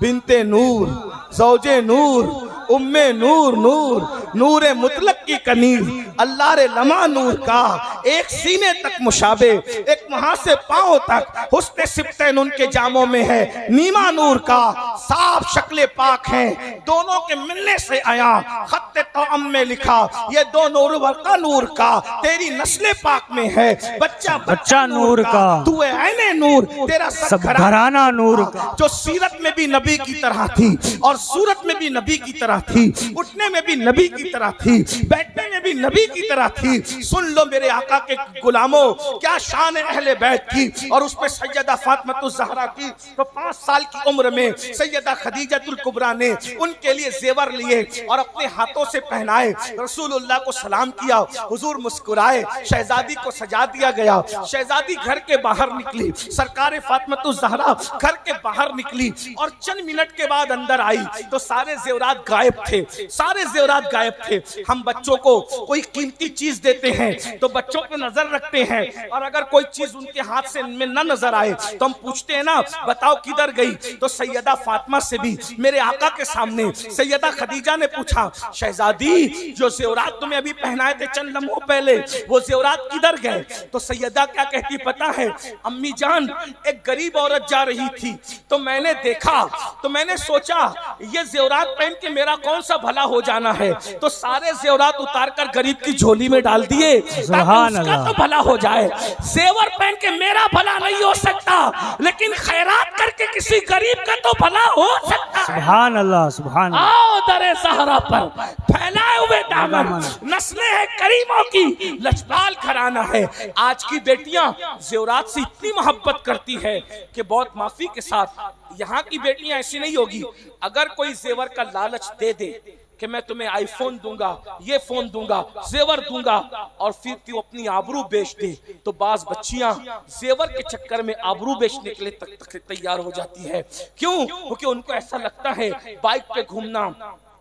बिनते नूर, ज़ौजे नूर, उम्मे नूर, नूर नूरे मुतलक की कनीर, अल्लाह रे लमा नूर का, एक सीने तक मुशाबे, एक वहां से पांव तक हुस्न सिब्तैन उनके जामों में है, नीमा नूर का, साफ शक्ले पाक हैं, दोनों के मिलने से आया, खत्ते तौअम में लिखा, ये दो नूर वर्का नूर का, तेरी नस्ले पाक में है, बच्चा बच्चा नूर का, तू है ऐने नूर, तेरा सब घराना नूर का, जो सीरत में भी नबी की तरह थी और सूरत में भी नबी की तरह थी, उठने में भी नबी की तरह थी, बैठने में भी नबी की तरह थी। सुन लो मेरे आका के गुलामों, क्या शान है अहले बैत की, और उसमें सैयदा फातिमा ज़हरा की। तो 5 साल की उम्र में सैयदा खदीजतुल कुबरा ने उनके लिए जेवर लिए और अपने हाथों से पहनाए, रसूलुल्लाह को सलाम किया, हुजूर मुस्कुराए, शहजादी को सजा दिया गया, शहजादी घर के बाहर निकली, सरकार फातिमा ज़हरा घर के बाहर निकली और चंद मिनट के बाद अंदर आई तो सारे जेवरात गायब थे, सारे जेवरात गायब थे। हम बच्चों को कोई कीमती चीज देते हैं तो बच्चों पे नजर रखते हैं, और अगर कोई चीज उनके हाथ से में न नजर आए तो हम पूछते हैं ना, बताओ किधर गई। तो सैयदा फातिमा से भी मेरे आका के सामने सैयदा खदीजा ने पूछा, शहजादी जो जेवरात तुम्हें अभी पहनाए थे चंद लम्हों पहले, वो जेवरात किधर गए। तो सैयदा क्या कहती पता है, अम्मी जान एक गरीब औरत जा रही थी तो मैंने देखा, तो मैंने सोचा ये जेवरात पहन के मेरा कौन सा भला हो जाना है, तो सारे जेवरात उतार कर गरीब की झोली में डाल दिए ताकि उसका तो भला हो जाए। जेवर पहन के मेरा भला नहीं हो सकता, लेकिन खैरात करके किसी गरीब का तो भला हो सकता है। सुभान अल्लाह, सुभान अल्लाह। आओ दरे सहरा पर फैलाए हुए दामन, नस्लें हैं करीमों की, लजपाल घराना है। आज की बेटियां जेवरात से इतनी मोहब्बत करती है कि बहुत माफी के साथ यहाँ की बेटियां ऐसी नहीं होगी, अगर कोई जेवर का लालच दे दे कि मैं तुम्हें आईफोन दूंगा, ये फोन दूंगा, जेवर दूंगा, और फिर तू अपनी आबरू बेच दे, तो बाज बच्चियां जेवर के चक्कर में आबरू बेचने के लिए तक तैयार हो जाती है। क्यों? क्योंकि उनको ऐसा लगता है बाइक पे घूमना,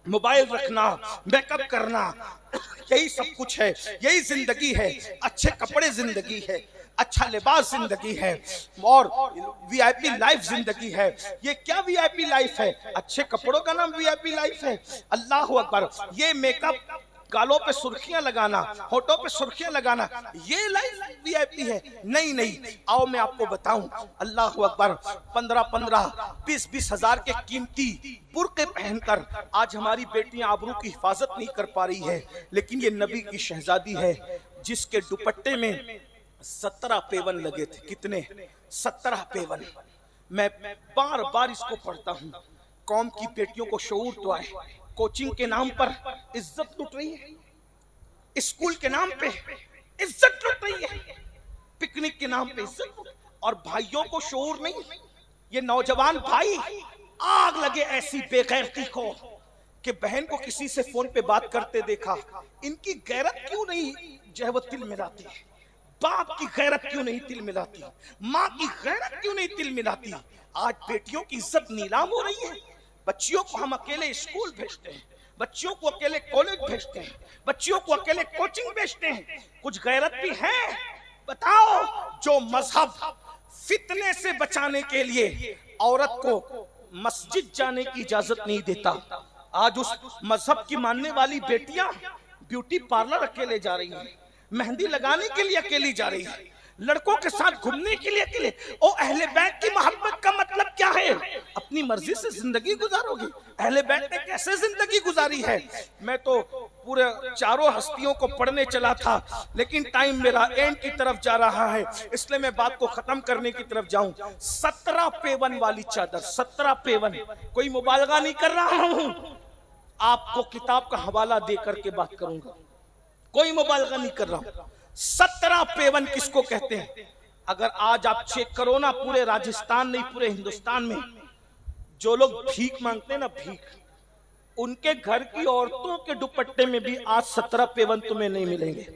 मोबाइल रखना, मेकअप करना, यही सब कुछ है, यही जिंदगी है, अच्छे कपड़े जिंदगी है, अच्छा लिबास जिंदगी है, और वीआईपी लाइफ जिंदगी है। ये क्या वीआईपी लाइफ है? अच्छे कपड़ों का नाम वीआईपी लाइफ है? अल्लाह अकबर। ये मेकअप, गालों पे सुर्खियां लगाना, होठों पे सुर्खियां लगाना, ये लाइफ वीआईपी है? नहीं नहीं, आओ मैं आपको बताऊं। अल्लाह अकबर। 15-15, 20-20 हजार के कीमती बुर्के पहनकर आज हमारी बेटियां आबरू की हिफाजत नहीं कर पा रही है, लेकिन ये नबी की शहजादी है जिसके दुपट्टे में 17 पेवन लगे थे। कितने? 17 पेवन। मैं बार बार इसको पढ़ता हूँ। कौम की बेटियों को शऊर तो आए। कोचिंग के नाम पर इज्जत लुट रही है, स्कूल के नाम पे इज्जत लुट रही है, पिकनिक के नाम पे इज्जत लुट, और भाइयों को शऊर नहीं। ये नौजवान भाई आग लगे ऐसी बेगैरती को कि बहन को किसी से फोन पे बात करते देखा। इनकी गैरत क्यों नहीं जो है वो तिल मिलाती? बाप की गैरत क्यों नहीं तिल मिलाती? माँ की गैरत क्यों नहीं तिल मिलाती? आज बेटियों की इज्जत नीलाम हो रही है। बच्चियों को हम अकेले स्कूल भेजते हैं, बच्चियों को अकेले कॉलेज भेजते हैं, बच्चियों को अकेले कोचिंग भेजते हैं। कुछ गैरत भी है? बताओ। जो मजहब फितने से बचाने के लिए औरत को मस्जिद जाने की इजाजत नहीं देता, आज उस मजहब की मानने वाली बेटियां ब्यूटी पार्लर अकेले जा रही हैं, मेहंदी लगाने के लिए अकेली जा रही है, लड़कों के साथ घूमने के लिए अकेले। ओ अहले बैत की मोहब्बत का मतलब क्या है? अपनी मर्जी से जिंदगी गुजारोगी? अहले बैत ने कैसे जिंदगी गुजारी है? मैं तो पूरे चारों हस्तियों को पढ़ने चला था, लेकिन टाइम मेरा एंड की तरफ जा रहा है, इसलिए मैं बात को खत्म करने की तरफ जाऊं। 17 पेवन वाली चादर, 17 पेवन। कोई मुबालगा नहीं कर रहा हूं, आपको किताब का हवाला दे करके बात करूंगा, कोई मुबालगा नहीं कर रहा हूं। 17 पेवन किसको कहते हैं? अगर आज आप चेक करो ना, पूरे राजस्थान नहीं पूरे हिंदुस्तान में जो लोग भीख मांगते हैं ना, भीख, उनके घर की औरतों के दुपट्टे में भी आज 17 पेवन तुम्हें नहीं मिलेंगे।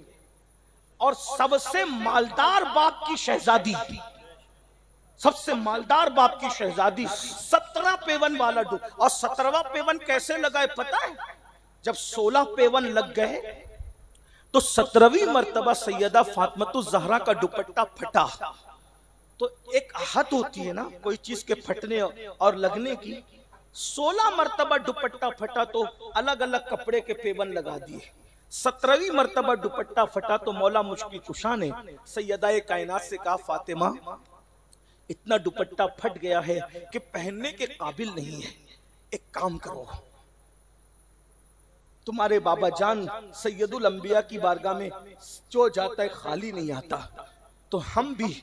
और सबसे मालदार बाप की शहजादी, सबसे मालदार बाप की शहजादी 17 पेवन वाला और 17वां पेवन कैसे लगाए पता है? जब 16 पेवन लग गए तो 17वीं मर्तबा सैयदा फातिमा ज़हरा का दुपट्टा फटा। तो एक आहत होती है ना कोई चीज के फटने और लगने की। 16 मर्तबा दुपट्टा फटा तो अलग अलग कपड़े के पेवन लगा दिए। 17वीं मर्तबा दुपट्टा फटा तो मौला मुश्किल कुशा ने सैयदा कायनात से कहा, फातिमा इतना दुपट्टा फट गया है कि पहनने के काबिल नहीं है, एक काम करो, तुम्हारे बाबा जान सैयदुल अंबिया की बारगाह में जो जाता है खाली नहीं आता, तो हम भी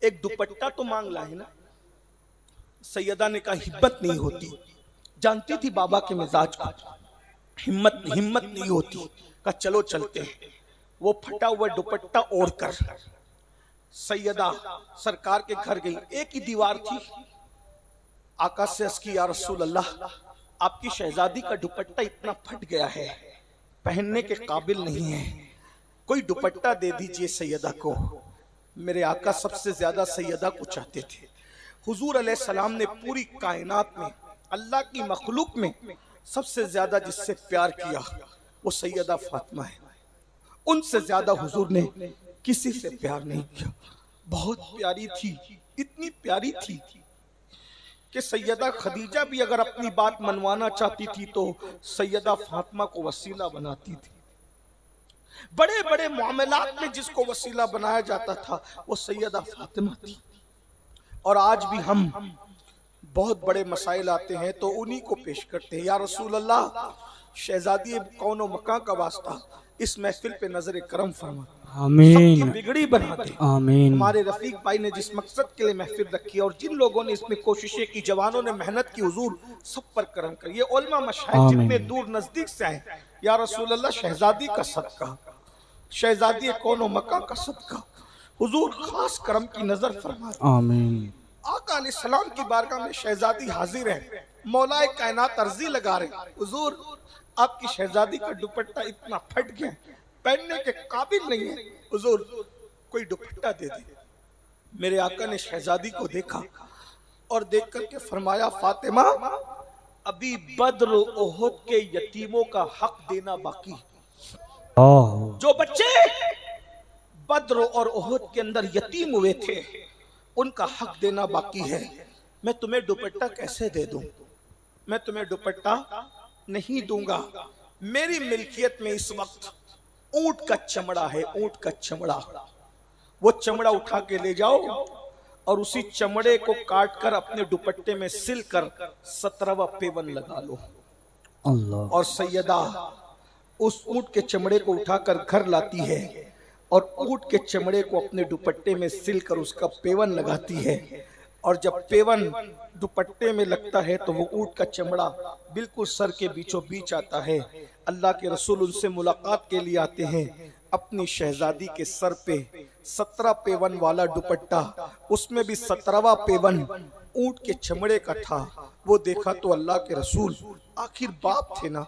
एक दुपट्टा तो मांग लाए ना। सैयदा ने कहा हिम्मत नहीं होती, जानती थी बाबा के मिजाज को, हिम्मत नहीं होती। कहा चलो चलते हैं। वो फटा हुआ दुपट्टा ओढ़कर सैयदा सरकार के घर गई। एक ही दीवार थी। आका से अर्ज़ की, या रसूल अल्लाह, आपकी शहजादी का दुपट्टा इतना फट गया है, पहनने के काबिल नहीं है, कोई दुपट्टा दे दीजिए सैयदा को। मेरे आका सबसे ज्यादा सैयदा को चाहते थे। हुजूर अलैहिस्सलाम ने पूरी कायनात में, अल्लाह की मखलूक में सबसे ज्यादा जिससे प्यार किया वो सैयदा फातिमा है। उनसे ज्यादा हुजूर ने किसी से प्यार नहीं किया। बहुत प्यारी थी, इतनी प्यारी थी कि सैयदा खदीजा भी अगर अपनी बात मनवाना चाहती थी तो सैयदा फातिमा को वसीला बनाती थी। बड़े बड़े मामलात में जिसको वसीला बनाया जाता था वो सैयदा फातिमा थी। और आज भी हम बहुत बड़े मसाइल आते हैं तो उन्हीं को पेश करते हैं। या रसूल अल्लाह, शहजादी कौनो मकां का वास्ता इस महफिल पे नजर करम फरमा, आमीन, बिगड़ी बना दे। आमीन। हमारे रफीक भाई ने जिस मकसद के लिए महफिल रखी और जिन लोगों ने इसमें कोशिशें की, जवानों ने मेहनत की, हुजूर सब पर करम करिए। उलमा मशाइख जितने दूर नजदीक से आए, या रसूल अल्लाह शहजादी का सदका, शहजादी कौनो मकां का सदका, हुजूर खास करम की नजर फरमा। आमीन। आका अलैहिस्सलाम की बारगाह में शहजादी हाजिर है, मौलाए कायनात अर्जी लगा रहे, हुजूर आपकी शहजादी का दुपट्टा इतना फट गया, पहनने के काबिल नहीं है, हुजूर कोई दुपट्टा दे दे। मेरे आका ने शहजादी को देखा और देख करके फरमाया, फातिमा अभी बद्र ओहद के यतीमों का हक देना बाकी। जो बच्चे बद्र और ओहद के अंदर यतीम हुए थे उनका हक देना बाकी है। मैं तुम्हें दुपट्टा कैसे दे दूं? मैं तुम्हें दुपट्टा नहीं दूंगा। मेरी मिल्कियत में इस वक्त ऊंट का चमड़ा है, ऊंट का चमड़ा, वो चमड़ा उठा के ले जाओ और उसी चमड़े को काट कर अपने दुपट्टे में सिल कर 17वां पेवन लगा लो। अल्लाह। और सैयदा उस ऊंट के चमड़े को उठाकर घर लाती है और ऊंट के चमड़े को अपने दुपट्टे में सिल कर उसका पेवन लगाती है। और जब पेवन दुपट्टे में लगता है तो वो ऊंट का चमड़ा बिल्कुल सर के बीचों बीच आता है। अल्लाह के रसूल उनसे मुलाकात के लिए आते हैं। अपनी शहजादी के सर पे 17 पेवन वाला दुपट्टा, उसमें भी 17वां पेवन ऊंट के चमड़े का था। वो देखा तो अल्लाह के रसूल, आखिर बाप थे ना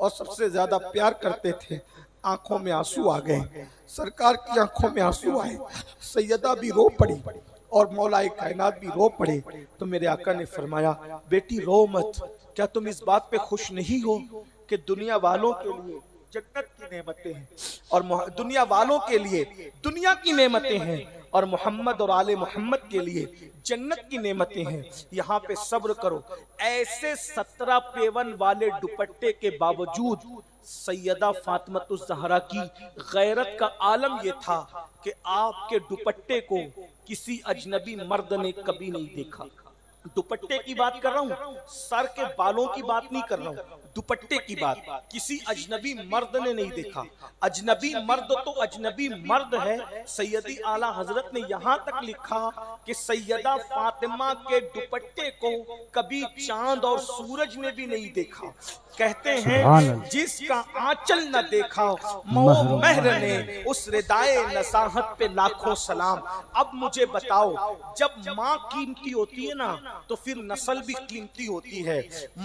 और सबसे ज्यादा प्यार करते थे, आंखों में आंसू आ गए। सरकार की आंखों में आंसू आए, सैयदा भी रो पड़ी और मौलाए कायनात भी रो पड़े। तो मेरे आका ने फरमाया, बेटी रो मत, क्या तुम इस बात पे खुश नहीं हो कि दुनिया वालों के लिए जन्नत की नेमतें हैं और दुनिया वालों के लिए दुनिया की नेमतें हैं और मोहम्मद और आले मोहम्मद के लिए जन्नत की नेमतें हैं। यहाँ पे सब्र करो। ऐसे 17 पेवन वाले दुपट्टे के बावजूद सैयदा फातिमा ज़हरा की गैरत का आलम यह था कि आपके दुपट्टे को किसी अजनबी मर्द ने कभी नहीं देखा। दुपट्टे की बात कर रहा हूँ, सर के बालों की बात नहीं कर रहा हूँ, दुपट्टे की बात। किसी अजनबी मर्द ने नहीं देखा। अजनबी मर्द तो अजनबी मर्द है। सैयदी आला हजरत ने यहाँ तक लिखा कि सैयदा फातिमा के दुपट्टे को कभी चांद और सूरज ने भी नहीं देखा। कहते हैं जिसका आंचल न देखा महर ने, उस रिदाए नसाहत पे लाखों सलाम। अब मुझे बताओ, जब माँ कीमती होती है ना तो फिर नस्ल भी कीमती होती है।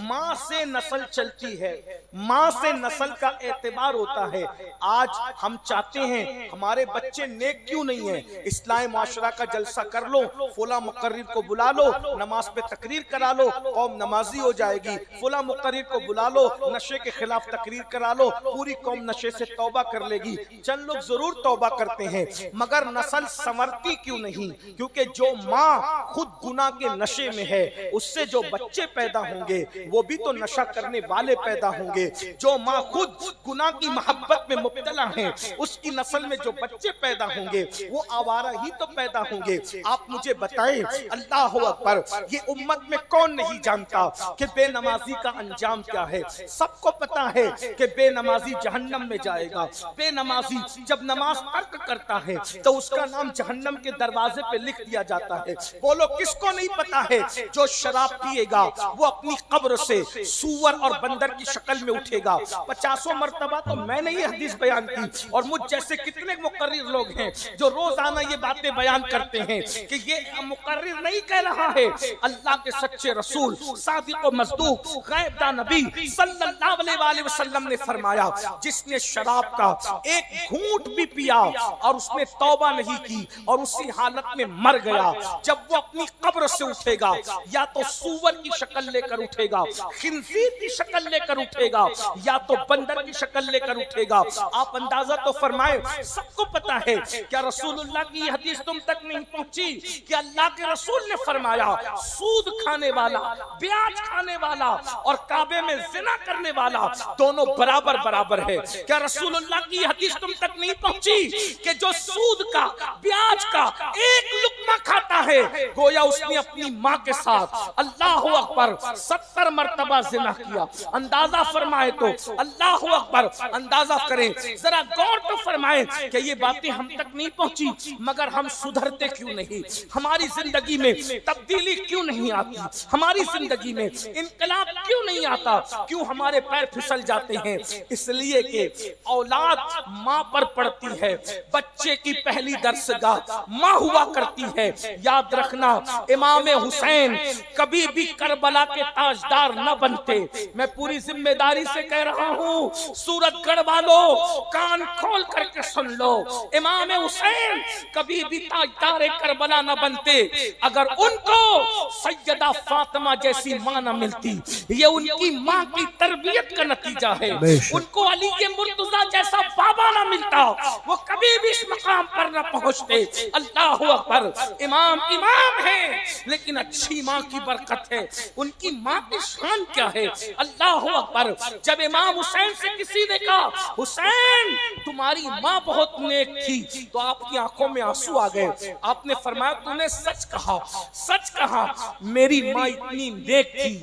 माँ से नस्ल चलती है, माँ से नस्ल का एतबार होता है। आज हम चाहते हैं हमारे बच्चे नेक क्यों नहीं है, इस्लाही माशरा का जलसा कर लो, फुला मुकर्रिर को बुला लो, नमाज पे तकरीर करा लो, कौम नमाजी हो जाएगी। फुला मुकर्रिर को बुला लो, नशे के खिलाफ तकरीर करा लो, पूरी कौम नशे से तौबा कर लेगी। चंद लोग जरूर तौबा करते हैं, मगर नस्ल संवरती क्यों नहीं? क्योंकि जो माँ खुद गुनाह के नशे में है, उससे जो बच्चे पैदा होंगे वो भी तो नशा करने वाले पैदा होंगे। जो माँ खुद गुनाह की मोहब्बत में मुब्तला है, उसकी नस्ल में जो बच्चे पैदा होंगे वो आवारा ही तो पैदा होंगे। आप मुझे बताएं, अल्लाह अकबर, ये उम्मत में कौन नहीं जानता कि बेनमाजी का अंजाम क्या है? सबको पता है कि बेनमाजी जहन्नम में जाएगा। बेनमाजी जब नमाज तर्क करता है तो उसका नाम जहन्नम के दरवाजे पे लिख दिया जाता है। बोलो किसको नहीं पता है? जो शराब पिएगा वो अपनी कब्र से सूअर और बंदर की शक्ल में उठेगा। 50 मरतबा तो मैंने ये हदीस बयान की, और मुझ जैसे कितने मुकर्रिर लोग हैं जो रोजाना ये बातें बयान करते हैं कि ये मुकर्रिर नहीं कह रहा है, अल्लाह के सच्चे रसूल सादिक व मज़दूक गैबदा नबी सल्लल्लाहु अलैहि वसल्लम ने फरमाया, जिसने शराब का एक घूंट भी पिया और उसने तौबा नहीं की और उसी हालत में मर गया, जब वो अपनी कब्र से उठेगा या तो सूअर की शक्ल लेकर उठेगा, खिंजीर की शक्ल लेकर उठेगा, या तो बंदर की शक्ल लेकर उठेगा। आप अंदाजा तो फरमाए, सबको पता है क्या रसूलुल्लाह की हदीस तुम तक नहीं पहुंची कि अल्लाह के रसूल ने फरमाया सूद खाने वाला, ब्याज खाने वाला और काबे में जिना करने वाला दोनों बराबर बराबर है। क्या रसूलुल्लाह की हदीस तुम तक नहीं पहुंची कि जो सूद का, ब्याज का एक लुकमा खाता है, गोया उसने अपनी माँ के साथ अल्लाह अकबर 70 मरतबा जिना किया। अंदाजा फरमाए तो अल्लाह अकबर, अंदाजा करें, जरा गौर तो फरमाएं कि ये बातें हम तक नहीं पहुंची, मगर हम सुधरते क्यों नहीं? हमारी जिंदगी में तब्दीली क्यों नहीं आती? हमारी जिंदगी में इनकलाब क्यों नहीं आता? क्यों हमारे पैर फिसल जाते हैं? इसलिए कि औलाद माँ पर पड़ती है। बच्चे की पहली दरसगाह माँ हुआ करती है। याद रखना, इमाम हुसैन कभी भी करबला के ताजदार न बनते। मैं पूरी जिम्मेदारी से कह रहा हूँ, सूरतगढ़ वालों कान खोल करके सुन लो, इमाम हुसैन कभी भी ताजदार करबला न बनते अगर उनको सैयदा फातिमा जैसी माँ न मिलती। ये उनकी माँ की तरबियत का नतीजा है। उनको अली के मुर्तजा जैसा बाबा न मिलता, वो कभी भी इस मकाम पर न पहुंचते। अल्लाह अकबर, इमाम इमाम है लेकिन अच्छी माँ की बरकत है। उनकी माँ की शान क्या है? अल्लाह अकबर। जब इमाम हुसैन से किसी ने कहा, हुसैन तुम्हारी माँ बहुत नेक थी, तो आपकी आंखों में आंसू आ गए। आपने फरमाया, तूने सच कहा, सच कहा। मेरी माँ इतनी नेक थी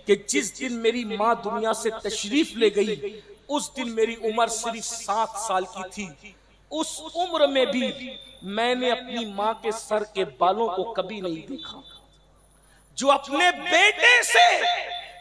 कि जिस दिन मेरी माँ दुनिया से तशरीफ ले गई, उस दिन मेरी उम्र सिर्फ 7 साल की थी। उस उम्र में भी मैंने अपनी माँ के सर के बालों को कभी नहीं देखा। जो अपने बेटे से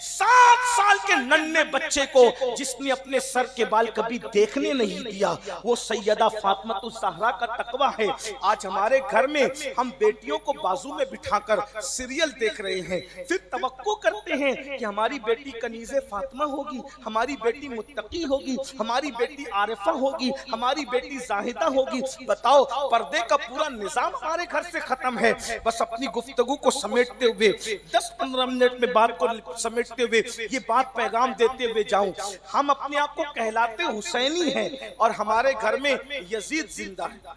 7 साल के नन्हे बच्चे को जिसने अपने सर के बाल कभी देखने नहीं दिया, वो सैयदा फातिमातुज़ ज़हरा का तकवा है। आज हमारे घर में हम बेटियों को बाजू में बिठाकर सीरियल देख रहे हैं, फिर तवक्को करते हैं कि हमारी बेटी कनीज़े फातिमा होगी, हमारी बेटी मुत्तकी होगी, हमारी बेटी आरिफा होगी, हमारी बेटी जाहिदा होगी। बताओ, पर्दे का पूरा निजाम हमारे घर से खत्म है। बस अपनी गुफ्तगू को समेटते हुए 10-15 मिनट में बात को समेट हुए ये बात पैगाम देते हुए जाऊं, हम अपने आप को कहलाते हुसैनी हैं और हमारे घर में यजीद जिंदा है।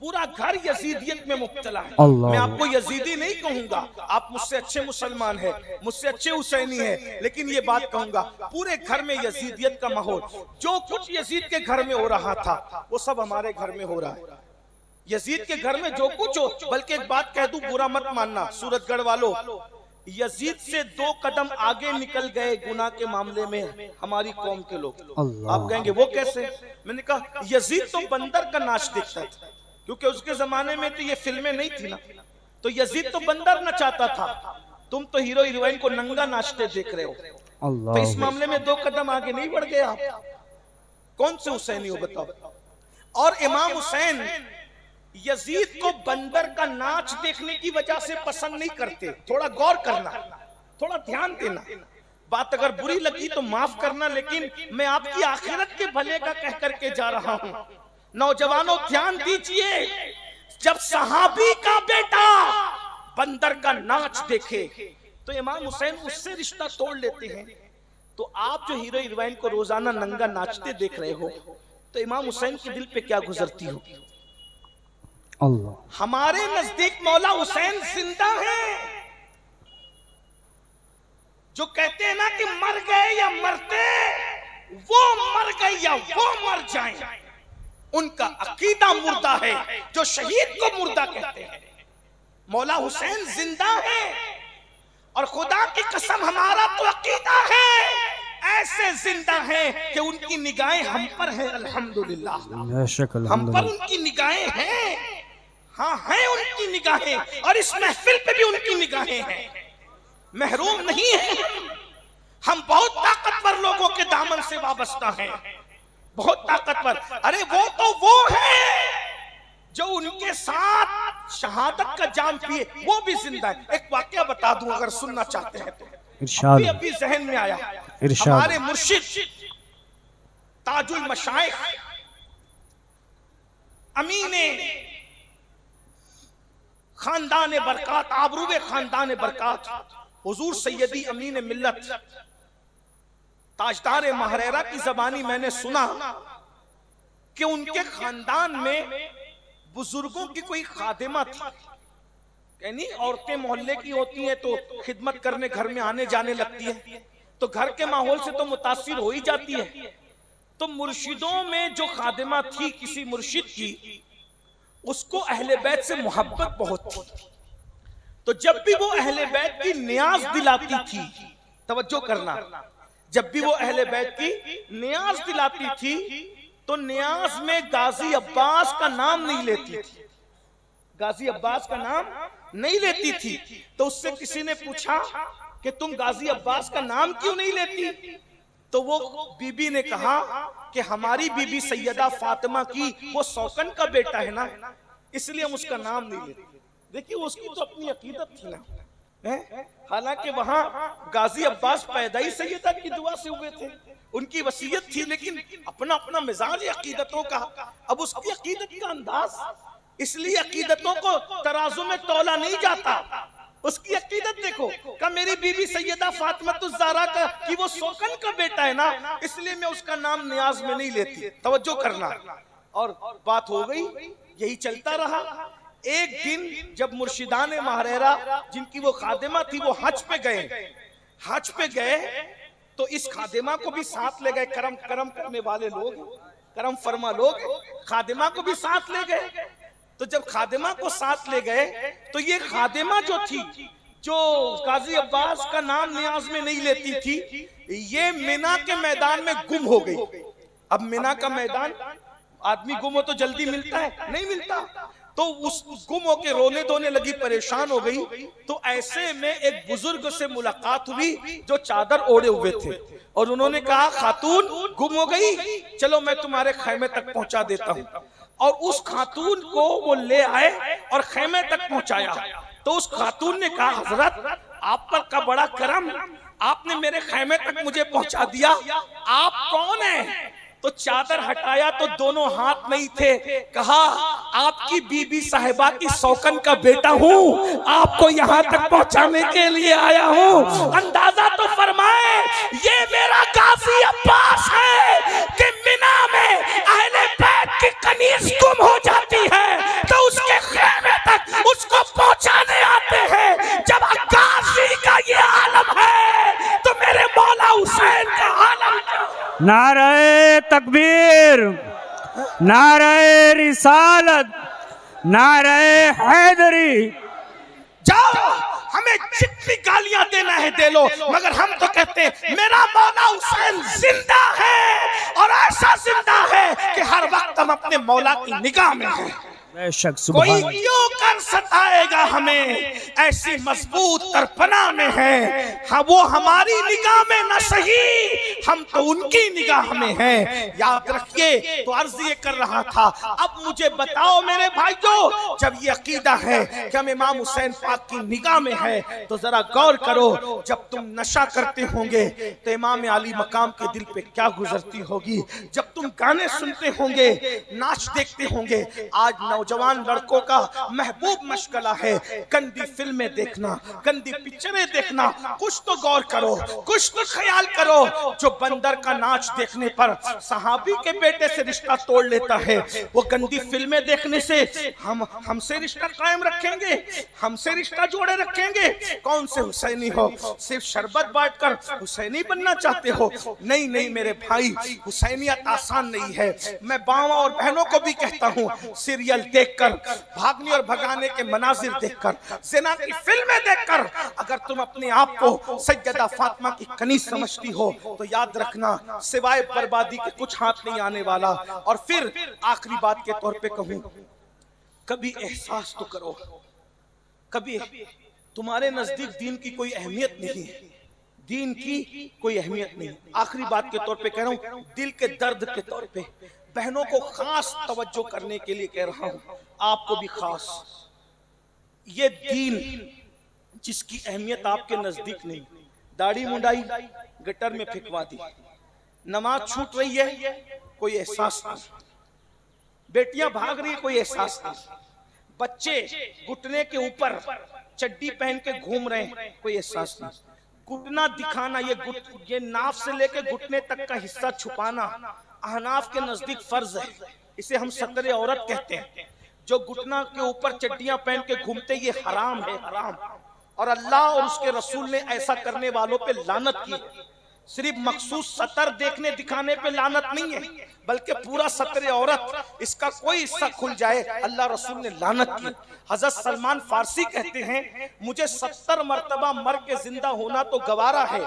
पूरा घर यजीदियत में मुब्तला है। मैं आपको यजीदी नहीं कहूंगा, आप मुझसे अच्छे मुसलमान हैं, मुझसे अच्छे हुसैनी हैं, लेकिन ये बात कहूंगा, पूरे घर में यजीदियत का माहौल, जो कुछ यजीद के घर में हो रहा था वो सब हमारे घर में हो रहा है। यजीद के घर में जो कुछ हो, बल्कि एक बात कह दूं, बुरा मत मानना सूरतगढ़ वालों, यजीद से 2 कदम आगे निकल गए गुनाह के मामले में हमारी कौम के लोग। आप कहेंगे वो कैसे? मैंने कहा, यजीद तो बंदर का नाच देखता था, क्योंकि उसके जमाने में तो ये फिल्में नहीं थी ना, तो यजीद तो बंदर नचाता था, तुम तो हीरो हीरोइन को नंगा नाचते देख रहे हो। तो इस मामले में 2 कदम आगे नहीं बढ़ गए आप? कौन से हुसैनी हो बताओ? और इमाम हुसैन यजीद को बंदर का नाच देखने की वजह से पसंद नहीं करते। थोड़ा गौर करना, थोड़ा ध्यान देना। बात अगर बुरी लगी तो माफ करना, लेकिन मैं आपकी आखिरत के भले का कह करके जा रहा हूं। नौजवानों ध्यान दीजिए, जब सहाबी का बेटा बंदर का नाच देखे तो इमाम हुसैन उससे रिश्ता तोड़ लेते हैं। तो आप जो हीरो हीरोइन को रोजाना नंगा नाचते देख रहे हो, तो इमाम हुसैन के दिल पे क्या गुजरती होगी? अल्लाह। हमारे नजदीक मौला हुसैन जिंदा है। जो कहते हैं ना कि मर गए या मरते, वो मर गए या वो मर जाएं, उनका अकीदा मुर्दा है। जो शहीद को मुर्दा कहते हैं, मौला हुसैन जिंदा है। और खुदा की कसम हमारा तो अकीदा है ऐसे जिंदा है कि उनकी निगाहें हम पर है। अल्हम्दुलिल्लाह, हम पर उनकी निगाहें हैं। हाँ हैं उनकी निगाहें, और इस महफिल पे भी उनकी निगाहें हैं। महरूम नहीं है। हम बहुत ताकतवर लोगों के दामन से वाबस्ता हैं, बहुत ताकतवर। अरे वो है जो उनके साथ शहादत का जाम पिए, वो भी जिंदा है। एक वाकया बता दूं अगर सुनना चाहते हैं तो। इरशाद, अभी जहन में आया। इरशाद। हमारे मुर्शिद ताजुल मशाइख अमीने खानदान बरकात, आबरूबे खानदान बरकात, हुजूर सैयदी अमीन मिल्लत ताजदार महरेरा की जबानी मैंने सुना कि उनके खानदान में बुजुर्गों की कोई खादिमा थी। यानी औरतें मोहल्ले की होती हैं तो खिदमत करने घर में आने जाने लगती है, तो घर के माहौल से तो मुतासिर हो ही जाती है। तो मुर्शिदों में जो खादिमा थी किसी मुर्शिद की, उसको अहले बैत से मोहब्बत बहुत थी। तो जब भी वो अहले बैत की नियाज दिलाती थी, तवज्जो करना, जब भी वो अहले बैत की नियाज दिलाती थी तो नियाज में गाजी अब्बास का नाम नहीं लेती थी, गाजी अब्बास का नाम नहीं लेती थी। तो उससे किसी ने पूछा कि तुम गाजी अब्बास का नाम क्यों नहीं लेती? तो वो बीबी ने कहा कि हमारी बीबी सैयदा फातिमा की वो सौकन का बेटा है ना, इसलिए हम उसका नाम नहीं लेते। देखिए उसकी तो अपनी अकीदत थी ना, हालांकि वहां गाजी अब्बास पैदा ही सैयदा की दुआ से हुए थे, उनकी वसीयत थी, लेकिन अपना अपना मिजाज अकीदतों का। अब उसकी अकीदत का अंदाज, इसलिए अकीदतों को तराजू में तौला नहीं जाता। उसकी अकीदत देखो कि मेरी बीबी सैयदा फातिमा का कि वो सौकन का बेटा है ना, इसलिए मैं उसका नाम नियाज में नहीं लेती। तवज्जो करना। और बात हो गई, यही चलता रहा। एक दिन जब मुर्शिदान महरेरा जिनकी वो खादिमा थी वो हज पे गए तो इस खादिमा को भी साथ ले गए। करम करने वाले लोग, करम फरमा लोग खादिमा को भी साथ ले गए। तो जब खादिमा को साथ ले गए तो ये खादिमा जो थी, जो गाजी अब्बास का नाम नियाज में नहीं लेती थी, ये मिना के मैदान में गुम हो गई। अब मिना का मैदान, आदमी गुम हो तो जल्दी मिलता है? नहीं मिलता। तो उस गुम होके रोने धोने लगी, परेशान हो गई। तो ऐसे में एक बुजुर्ग से मुलाकात हुई जो चादर ओढ़े हुए थे, और उन्होंने कहा खातून गुम हो गई, चलो मैं तुम्हारे खैमे तक पहुंचा देता हूँ। और उस खातून को वो ले आए और खैमे तक पहुंचाया। तो उस खातून ने कहा हजरत आप पर का बड़ा करम, आपने मेरे खैमे तक मुझे पहुंचा दिया, आप कौन हैं? तो चादर हटाया तो दोनों हाथ नहीं थे। कहा आपकी बीबी साहिबा की सौकन का बेटा हूँ, आपको यहाँ तक पहुँचाने के लिए आया हूँ। अंदाजा तो फरमाए, ये मेरा गाजी अब्बास है कि मिना में अहले बैत की कनीज गुम हो जाती है तो उसके खेमे तक उसको पहुँचाने आते हैं। जब गाजी का ये आलम है तो मेरे मौला हुसैन का आलम क्या? नारे तकबीर, नारे रिसालत, नारे हैदरी। जाओ, हमें जितनी गालियां देना है दे लो, मगर हम तो कहते हैं मेरा मौला हुसैन जिंदा है, और ऐसा जिंदा है कि हर वक्त हम अपने मौला की निगाह में हैं। बेशक कोई क्यों कर सताएगा हमें, ऐसी मजबूत तरपना में है। हाँ, वो हमारी निगाह में न सही, हम तो उनकी निगाह में हैं, याद रखिए। तो अर्ज ये कर रहा था, अब मुझे बताओ मेरे भाइयों, जब ये अकीदा है कि हम इमाम हुसैन पाक की निगाह में है, तो जरा गौर करो, जब तुम नशा करते होंगे तो इमाम अली मकाम के दिल पे क्या गुजरती होगी, जब तुम गाने सुनते होंगे, नाच देखते होंगे। आज नौजवान लड़कों का महबूब मशगला है गंदी फिल्में देखना, गंदी पिक्चरें देखना। कुछ तो गौर करो, कुछ तो ख्याल करो। जो बंदर का नाच देखने पर सहाबी के बेटे से रिश्ता तोड़ लेता है, वो गंदी फिल्में देखने से हमसे रिश्ता कायम रखेंगे, हमसे रिश्ता जोड़े रखेंगे। कौन से हुसैनी हो, सिर्फ शरबत बांटकर हुसैनी बनना चाहते हो? नहीं नहीं मेरे भाई, हुसैनियत आसान नहीं है। मैं बावा और बहनों को भी कहता हूँ, सीरियल देखकर, भागने और भगाने के मनाजिर देखकर, ज़िना की फिल्में देखकर अगर तुम अपने आप को सैयदा फातिमा की कनीज समझती हो, तो याद रखना सिवाय बर्बादी के कुछ हाथ नहीं आने वाला। और फिर आखिरी बात के तौर पे कहूँ, कभी एहसास तो करो, कभी तुम्हारे नजदीक दीन की कोई अहमियत नहीं है, दीन की कोई अहमियत नहीं। आखिरी बात के तौर पे कह रहा हूँ, दिल के दर्द के तौर पे बहनों को खास तवज्जो करने के लिए कह रहा हूँ, आपको भी खास। ये दीन जिसकी अहमियत आपके नजदीक नहीं, दाढ़ी मुंडाई गटर में फेंकवा दी, नमाज छूट रही है कोई एहसास नहीं, बेटियां भाग रही है कोई एहसास नहीं, बच्चे घुटने के ऊपर चड्डी पहन के घूम रहे हैं कोई एहसास नहीं। घुटना दिखाना, ये नाफ से लेके घुटने तक का हिस्सा छुपाना अहनाफ के नजदीक फर्ज है। इसे हम सतरे औरत कहते हैं। जो घुटना के ऊपर चड्डियां पहन के घूमते, ये हराम है, हराम। और अल्लाह और उसके रसूल ने ऐसा करने वालों पे लानत की है। सिर्फ मखसूस सतर देखने दिखाने पे लानत नहीं है, बल्कि पूरा सतरे औरत, इसका कोई हिस्सा खुल जाए, अल्लाह रसूल ने लानत की। हजरत सलमान फारसी कहते हैं, मुझे 70 मर्तबा मर के जिंदा होना तो गवारा है,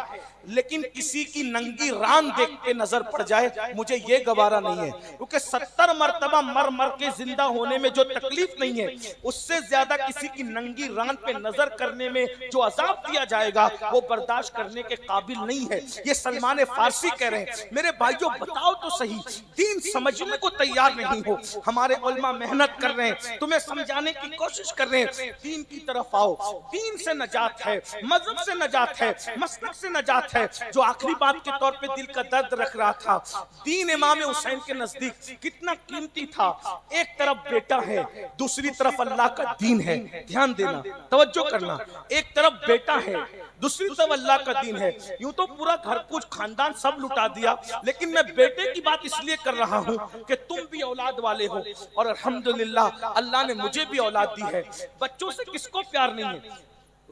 लेकिन किसी की नंगी रान देख के नजर पड़ जाए मुझे ये गवारा नहीं है। क्योंकि 70 मर्तबा मर मर के जिंदा होने में जो तकलीफ नहीं है, उससे ज्यादा किसी की नंगी रान पे नजर करने में जो अजाब दिया जाएगा, वो बर्दाश्त करने के काबिल नहीं है। ये सलमान फारसी कह रहे हैं। मेरे भाइयों बताओ तो सही, दीन समझने को तैयार नहीं हो। हमारे उलमा मेहनत कर रहे हैं, तुम्हें समझाने की कोशिश कर रहे हैं, दीन की तरफ आओ। दीन से नजात है, मजहब से नजात है, मसलक से नजात है। जो आखिरी बात के तौर पे दिल का दर्द रख रहा था, दीन इमाम हुसैन के नजदीक कितना कीमती था। एक तरफ बेटा है, दूसरी तरफ अल्लाह का दीन है। ध्यान देना, तवज्जो करना। एक तरफ बेटा है, दूसरी तरफ अल्लाह का दीन है। यूं तो पूरा घर कुछ खानदान सब लुटा दिया, लेकिन मैं बेटे की बात इसलिए कर रहा हूं कि तुम भी औलाद वाले हो, और अल्हम्दुलिल्लाह अल्लाह ने मुझे भी औलाद दी है। बच्चों से किसको प्यार नहीं है?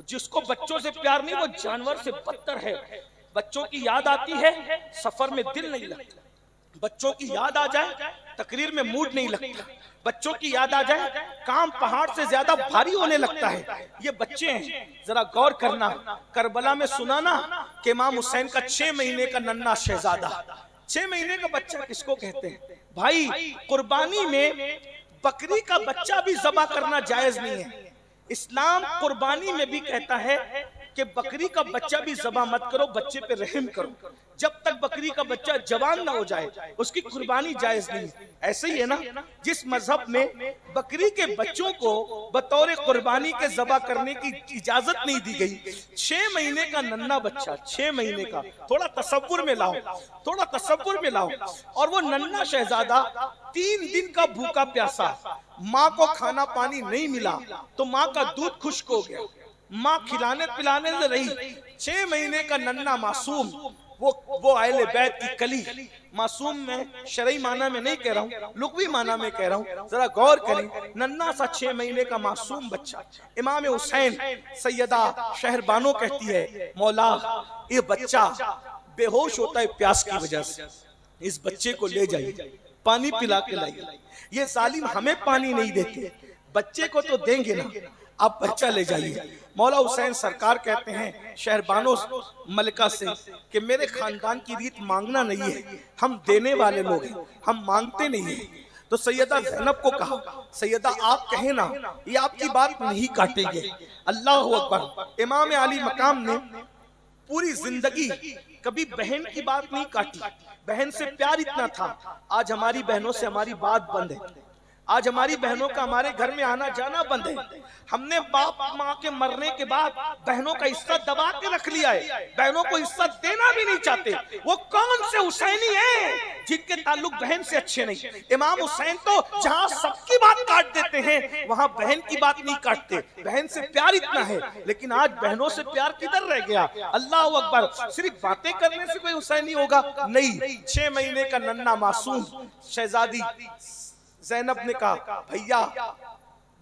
जिसको बच्चों से प्यार नहीं, वो जानवर से बदतर है। बच्चों की याद आती है, सफर में दिल नहीं लगता। बच्चों की याद आ जाए, तकरीर में मूड नहीं लगता। बच्चों की याद आ जाए, काम पहाड़ से ज्यादा भारी होने लगता है। ये बच्चे हैं, जरा गौर करना। करबला में सुना ना कि इमाम हुसैन का 6 महीने का नन्हा शहजादा, 6 महीने का बच्चा किसको कहते हैं भाई? कुर्बानी में बकरी का बच्चा भी ज़बा करना जायज नहीं है। इस्लाम कुर्बानी में भी कहता है कि बकरी का बच्चा भी ज़बा मत करो, बच्चे पे रहम करो। जब तक बकरी का बच्चा जवान ना हो जाए, उसकी कुर्बानी जायज नहीं। ऐसे ही है ना, जिस मजहब में बकरी के बच्चों को बतौर कुर्बानी के ज़बा करने की इजाजत नहीं दी गई, 6 महीने का नन्हा बच्चा, 6 महीने का, थोड़ा तसव्वुर में लाओ, थोड़ा तसव्वुर में लाओ। और वो नन्हा शहजादा 3 दिन का भूखा प्यासा, माँ को खाना पानी नहीं मिला तो माँ का दूध खुश्क हो गया, माँ खिलाने पिलाने से रही। 6 महीने का नन्हा मासूम, वो अहले बैत की कली। मासूम में शरई माना में नहीं कह रहा हूँ, लुग़वी माना में कह रहा हूँ। जरा गौर करें, नन्हा सा 6 महीने का मासूम बच्चा। इमाम हुसैन, सैयदा शहरबानो कहती है, मौला ये बच्चा बेहोश होता है प्यास की वजह से, इस बच्चे को ले जाइए, पानी पिला के लाइए। ये जालिम हमें पानी नहीं देते, बच्चे को तो देंगे ना, आप बच्चा ले जाइए। मौला हुसैन सरकार कहते हैं शहरबानो मलिका से कि मेरे खानदान की रीत मांगना नहीं है, हम देने वाले लोग हैं, हम मांगते नहीं है। तो सैयदा ज़ैनब को कहा, सैयदा आप कहें ना, ये आपकी बात नहीं काटेंगे। अल्लाह हू अकबर। इमाम अली मकाम ने पूरी जिंदगी कभी बहन की बात नहीं काटी, बहन से प्यार इतना था। आज हमारी बहनों से हमारी बात बंद है, आज हमारी बहनों का हमारे घर में आना जाना बंद है। हमने बाप माँ के मरने के बाद बहनों का हिस्सा दबा के रख लिया है, बहनों को हिस्सा देना भी नहीं चाहते। वो कौन से हुसैनी हैं जिनके ताल्लुक बहन से अच्छे नहीं? इमाम हुसैन तो जहाँ सबकी बात काट देते हैं वहाँ बहन की बात नहीं काटते। बहन से प्यार इतना है, लेकिन आज बहनों से प्यार किधर रह गया? अल्लाह अकबर। सिर्फ बातें करने से कोई हुसैनी होगा? नहीं। 6 महीने का नन्हा मासूम शहजादी ज़ैनब ने कहा, भैया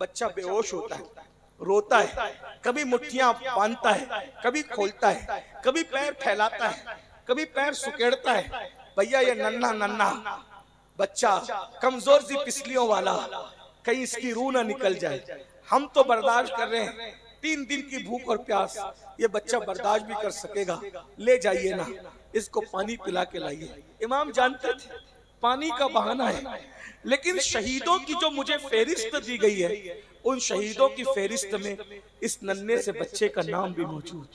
बच्चा बेहोश होता है, रोता है, कभी मुट्ठियां बांधता है, कभी खोलता है, कभी पैर फैलाता है, कभी पैर सुकेड़ता है। भैया ये नन्हा नन्हा बच्चा कमजोर सी पिसलियों वाला, कहीं इसकी रूह ना निकल जाए। हम तो बर्दाश्त कर रहे हैं, 3 दिन की भूख और प्यास, ये बच्चा बर्दाश्त भी कर सकेगा। ले जाइए ना, इसको पानी पिला के लाइए। इमाम जानते थे पानी का बहाना है, लेकिन शहीदों की जो मुझे फेरिस्त दी गई है, उन शहीदों की फेरिस्त में इस नन्हे से बच्चे का नाम भी मौजूद।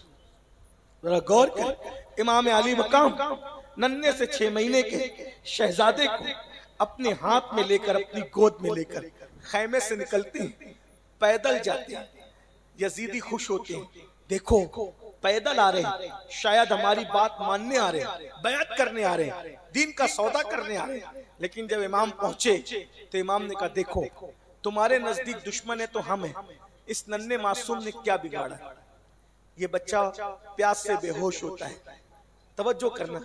जरा गौर कर, इमाम अली मकाम नन्हे से 6 महीने के शहजादे को अपने हाथ में लेकर, अपनी गोद में लेकर खैमे से निकलते हैं, पैदल जाते हैं। यजीदी खुश होते हैं, देखो पैदल आ रहे हैं, शायद हमारी बात मानने आ रहे हैं, बैत करने आ रहे हैं, दीन का सौदा करने आ रहे हैं। लेकिन जब इमाम पहुंचे तो इमाम ने कहा, देखो तुम्हारे नजदीक दुश्मन है तो हम हैं, इस नन्हे मासूम ने क्या बिगाड़ा? ये बच्चा प्यास से बेहोश होता है। तवज्जो करना,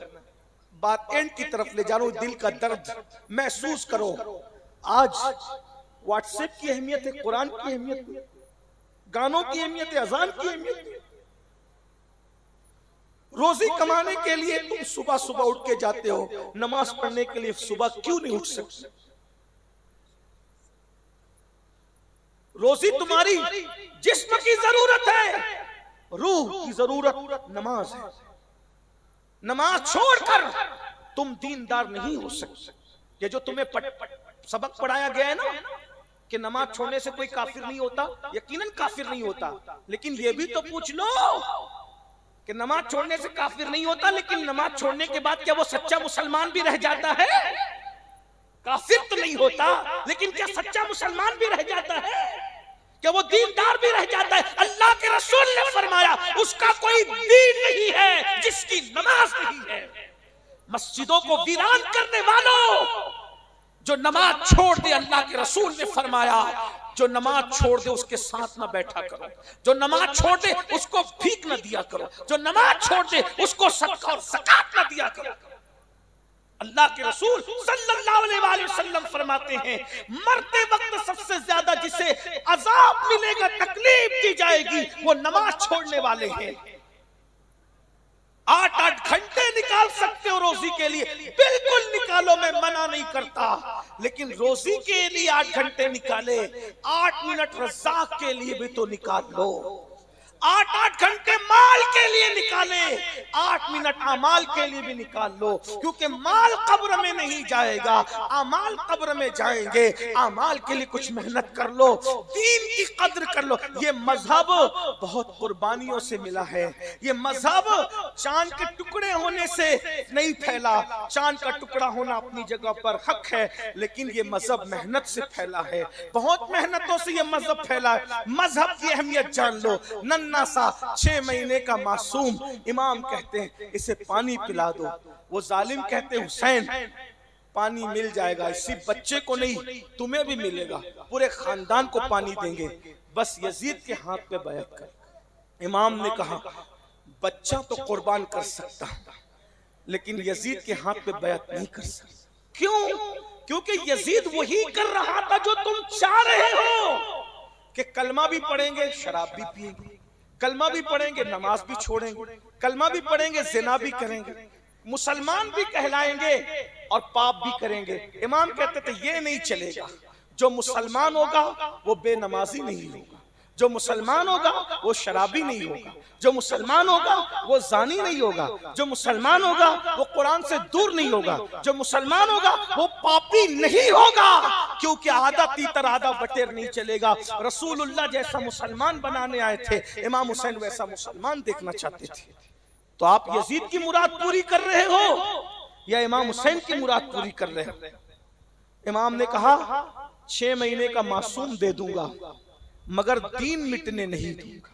बात एंड की तरफ ले जा रहा हूं, दिल का दर्द महसूस करो। आज व्हाट्सएप की अहमियत है, कुरान की अहमियत है, गानों की अहमियत है, अजान की अहमियत है। रोजी कमाने के लिए तुम सुबह सुबह उठ के जाते हो, नमाज पढ़ने के लिए सुबह क्यों नहीं उठ सकते? रोजी तुम्हारी जिस्म की जरूरत है, रूह की जरूरत नमाज है। नमाज छोड़कर तुम दीनदार नहीं हो सकते। ये जो तुम्हें सबक पढ़ाया गया है ना कि नमाज छोड़ने से कोई काफिर नहीं होता, यकीनन काफिर नहीं होता, लेकिन ये भी तो पूछ लो कि नमाज छोड़ने से काफिर नहीं होता, लेकिन नमाज छोड़ने के बाद क्या वो सच्चा मुसलमान भी रह जाता है? काफिर तो नहीं होता, लेकिन क्या सच्चा मुसलमान भी रह जाता है? क्या वो दीनदार भी रह जाता है? अल्लाह के रसूल ने फरमाया, उसका कोई दीन नहीं है जिसकी नमाज नहीं है। मस्जिदों को वीरान करने वालों, जो नमाज छोड़ दे, अल्लाह के रसूल ने फरमाया, जो नमाज छोड़ दे उसके साथ ना बैठा करो, जो नमाज छोड़ दे उसको भीख न दिया करो, जो नमाज छोड़ दे उसको सदका और ज़कात न दिया करो। अल्लाह के रसूल सल्लल्लाहु अलैहि वसल्लम फरमाते हैं, मरते वक्त सबसे ज्यादा जिसे अजाब मिलेगा, तकलीफ दी जाएगी, वो नमाज छोड़ने वाले हैं। 8-8 घंटे निकाल सकते हो रोजी के लिए, बिल्कुल निकालो, मैं मना नहीं करता, लेकिन रोजी के लिए 8 घंटे निकाले, 8 मिनट रज़ाक के लिए भी तो निकाल लो। 8-8 घंटे माल के लिए निकाले, 8 मिनट अमाल के लिए भी निकाल लो, क्योंकि माल कब्र में नहीं जाएगा, अमाल कब्र में जाएंगे। अमाल के लिए कुछ मेहनत कर लो, दीन की कद्र कर लो। ये मजहब बहुत कुर्बानियों से मिला है। ये मजहब चांद के टुकड़े होने से नहीं फैला, चांद का टुकड़ा होना अपनी जगह पर हक है, लेकिन ये मजहब मेहनत से फैला है, बहुत मेहनतों से ये मजहब फैला है। मजहब की अहमियत जान लो। नन्ना सा 6 महीने का मासूम, इमाम कहते हैं इसे पानी पिला दो। वो जालिम कहते हैं, हुसैन पानी मिल जाएगा, इसी बच्चे को नहीं तुम्हें भी मिलेगा, पूरे खानदान को पानी देंगे, बस यजीद के हाथ पे बैत कर। इमाम ने कहा, बच्चा तो कुर्बान कर सकता, लेकिन यजीद के हाथ पे बैत नहीं कर सकता। क्यों? क्योंकि यजीद वही कर रहा था जो तुम चाह रहे हो कि कलमा भी पढ़ेंगे, शराब भी पिएंगे, कलमा भी पढ़ेंगे, नमाज भी छोड़ेंगे, कलमा भी पढ़ेंगे, जिना भी करेंगे, मुसलमान भी कहलाएंगे और पाप भी करेंगे। इमाम कहते थे ये नहीं चलेगा। जो मुसलमान होगा वो बेनमाजी नहीं होगा, जो मुसलमान होगा वो शराबी नहीं होगा, जो मुसलमान होगा वो जानी नहीं होगा, जो मुसलमान होगा वो कुरान से दूर नहीं होगा, जो मुसलमान होगा वो पापी नहीं होगा, क्योंकि आधा तीतर आधा बटेर नहीं चलेगा। रसूलुल्लाह जैसा मुसलमान बनाने आए थे, इमाम हुसैन वैसा मुसलमान देखना चाहते थे। तो आप यजीद की मुराद पूरी कर रहे हो या इमाम हुसैन की मुराद पूरी कर रहे हो? इमाम ने कहा 6 महीने का मासूम दे दूंगा मगर दीन मिटने नहीं दूंगा।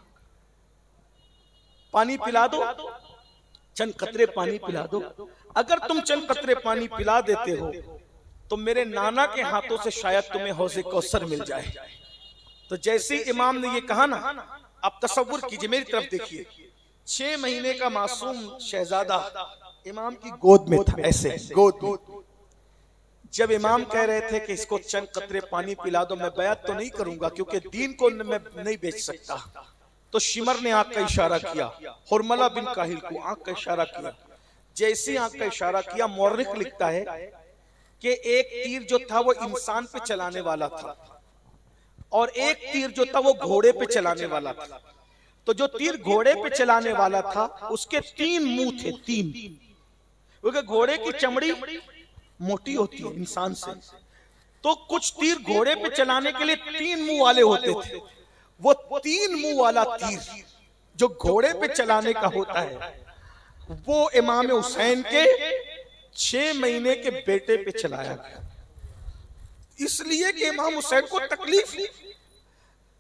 पानी पिला दो, चंद कतरे पानी पिला दो। अगर तुम चंद कतरे पानी पिला देते हो तो मेरे नाना के हाथों से शायद तुम्हें हौज़े कौसर मिल जाए। तो जैसे ही इमाम ने ये कहा ना, आप तसव्वुर कीजिए, मेरी तरफ देखिए, 6 महीने का मासूम शहजादा इमाम की गोद में था, ऐसे गोद में। जब इमाम कह रहे थे कि इसको चंद कतरे पानी पिला दो, मैं बयात तो नहीं करूंगा क्योंकि दीन को मैं नहीं बेच सकता, तो शिमर ने आंख का इशारा किया, हुरमला बिन काहिल को आंख का इशारा किया। जैसे आंख का इशारा किया, मौर्रिख लिखता है कि एक तीर जो था वो इंसान पे चलाने वाला था और एक तीर जो था वो घोड़े पे चलाने वाला था। तो जो तीर घोड़े पे चलाने वाला था उसके 3 मुंह थे, 3, क्योंकि घोड़े की चमड़ी मोटी होती है इंसान से, तो कुछ तीर घोड़े पे चलाने के लिए 3 मुंह वाले होते थे। वो 3 मुंह वाला तीर जो घोड़े पे चलाने का होता है वो इमाम हुसैन के 6 महीने के बेटे पे चलाया गया, इसलिए कि इमाम हुसैन को तकलीफ,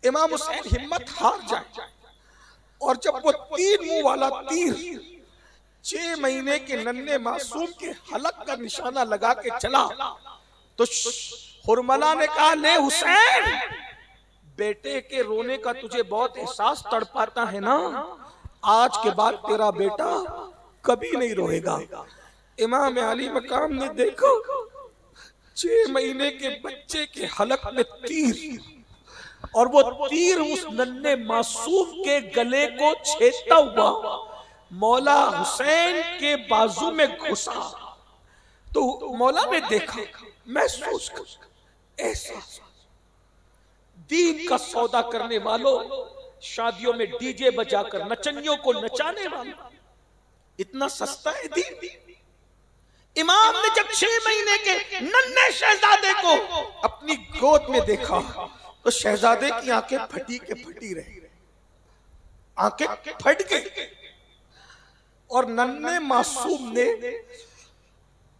इमाम हुसैन हिम्मत हार जाए। और जब वो 3 मुंह वाला तीर 6 महीने के नन्हे मासूम के हलक का निशाना लगा के चला तो हुरमला ने कहा, ले हुसैन, बेटे के रोने का तुझे बहुत एहसास तड़पाता है ना, आज के बाद तेरा बेटा कभी नहीं रोएगा। इमाम अली मकाम ने देखा 6 महीने के बच्चे के हलक में तीर, और वो तीर उस नन्हे मासूम के गले को छेदता हुआ मौला हुसैन के बाजू में घुसा। तो मौला ने देखा, महसूस कर, एहसास। दीन का सौदा करने वालों, शादियों में डीजे बजाकर नचनियों को नचाने वाले, इतना सस्ता है दीन। इमाम ने जब 6 महीने के नन्हे शहजादे को अपनी गोद में देखा तो शहजादे की आंखें फटी के फटी रही, आंखें फट गई। और नन्हे मासूम ने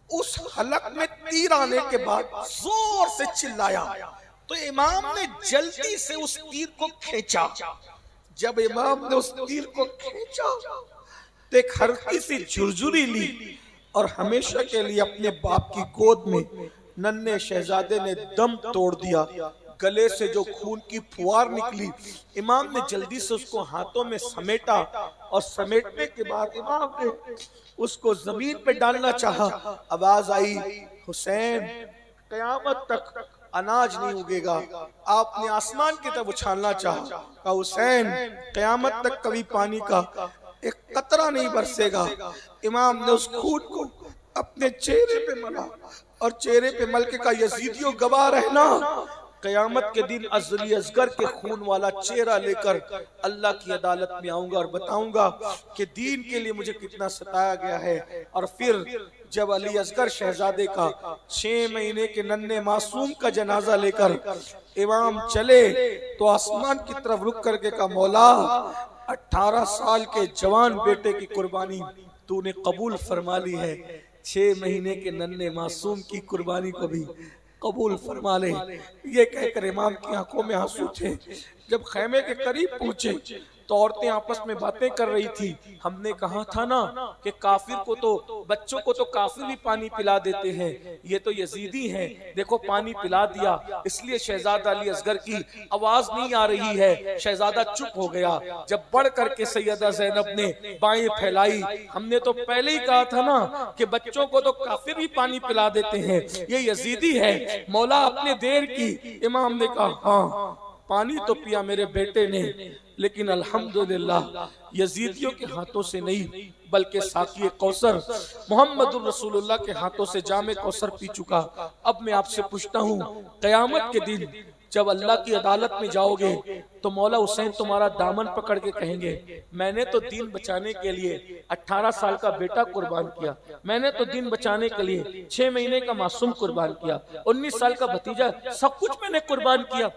उस हलक में तीर आने के बाद जोर से चिल्लाया, तो इमाम ने जल्दी से उस तीर को खींचा। जब इमाम ने उस तीर को खींचा तो एक हल्की सी झुरझुरी ली और हमेशा के लिए अपने बाप की गोद में नन्हे शहजादे ने दम तोड़ दिया। गले से जो खून की फुहार निकली, इमाम ने जल्दी से उसको हाथों में समेटा और समेटने के बाद इमाम ने उसको जमीन पे डालना चाहा। आवाज आई, हुसैन, कयामत तक अनाज नहीं उगेगा। आपने आसमान की तरफ उछालना चाहा, कहा हुसैन, कयामत तक कभी पानी का एक कतरा नहीं बरसेगा। इमाम ने उस खून को अपने चेहरे पे मला और चेहरे पे मल के कहा, यजीदियों गवाह रहना, कयामत के दिन अजली असगर के खून वाला चेहरा लेकर अल्लाह की अदालत में आऊंगा और बताऊंगा कि दीन के लिए मुझे कितना सताया गया है। और फिर जब अली असगर शहजादे का 6 महीने के नन्हे मासूम का जनाजा लेकर इमाम चले तो आसमान की तरफ रुक करके कहा, मौला, 18 साल के जवान बेटे की कुर्बानी तूने कबूल फरमा ली है, 6 महीने के नन्हे मासूम की कुर्बानी को भी कबूल फरमा ले। ये कहकर इमाम की आंखों में आंसू थे। जब खेमे के करीब पहुंचे तो औरतें आपस में बातें कर रही थी। हमने कहा था ना कि काफिर को तो, बच्चों को तो काफिर भी पानी पिला देते हैं, ये तो यजीदी हैं, देखो पानी पिला दिया। इसलिए शहजादा अली असगर की आवाज नहीं आ रही है, शहजादा चुप हो गया। जब बढ़ करके सैयदा ज़ैनब ने बाएं फैलाई, हमने तो पहले ही कहा था ना कि बच्चों को तो काफिर भी पानी पिला देते हैं, ये यजीदी है, मौला आपने देर की। इमाम ने कहा, हाँ पानी तो पिया मेरे बेटे ने, लेकिन अल्हम्दुलिल्लाह यजीदियों के हाथों से नहीं बल्कि साकी कौसर मोहम्मदुर रसूलुल्लाह के हाथों से जामे कौसर पी चुका। अब मैं आपसे पूछता हूँ, कयामत के दिन जब अल्लाह की अदालत में जाओगे तो मौला हुसैन तुम्हारा दामन पकड़ के कहेंगे, मैंने तो दीन बचाने के लिए 18 साल का बेटा कुर्बान किया, मैंने तो दीन बचाने के लिए 6 महीने का मासूम कुर्बान किया, 19 साल का भतीजा, सब कुछ मैंने कुर्बान किया,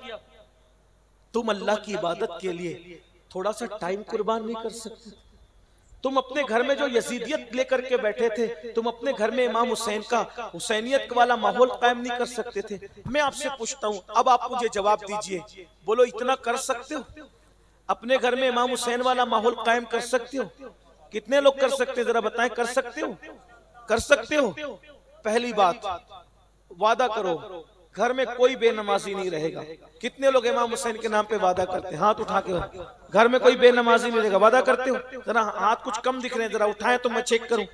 तुम अल्लाह की इबादत के लिए थोड़ा सा टाइम कुर्बान नहीं कर सकते? तुम अपने घर में जो यजीदियत लेकर के बैठे थे, तुम अपने घर में इमाम हुसैन का हुसैनियत वाला माहौल कायम नहीं कर सकते थे। मैं आपसे पूछता हूँ, अब आप मुझे जवाब दीजिए, बोलो इतना कर सकते हो? अपने घर में इमाम हुसैन वाला माहौल कायम कर सकते हो? कितने लोग कर सकते हैं, जरा बताएं, कर सकते हो? कर सकते हो? पहली बात, वादा करो घर में कोई बेनमाजी नहीं रहेगा। कितने लोग इमाम हुसैन के नाम पे वादा करते हैं? हाथ उठा के, घर में कोई बेनमाजी नहीं रहेगा, वादा करते हो? जरा हाथ कुछ कम दिख रहे हैं, जरा उठाएं तो मैं चेक करूं।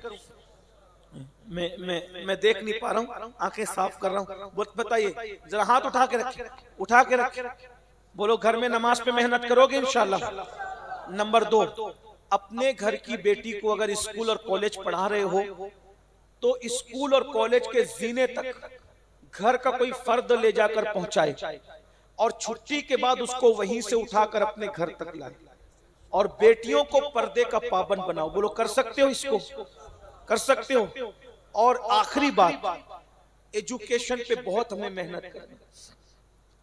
मैं देख नहीं पा रहा हूं, आंखें साफ कर रहा हूं। बताइए, जरा हाथ उठा के रखे, उठा के रखे। बोलो घर में नमाज पे मेहनत करोगे इंशाल्लाह। नंबर 2, अपने घर की बेटी को अगर स्कूल और कॉलेज पढ़ा रहे हो तो स्कूल और कॉलेज के जीने तक घर का कोई फर्द ले जाकर पहुंचाए और छुट्टी के बाद उसको वहीं से उठाकर अपने घर तक लाए, और बेटियों को पर्दे का पाबंद बनाओ। बोलो कर सकते हो? इसको कर सकते हो? और आखिरी बात, एजुकेशन पे बहुत हमें मेहनत करनी।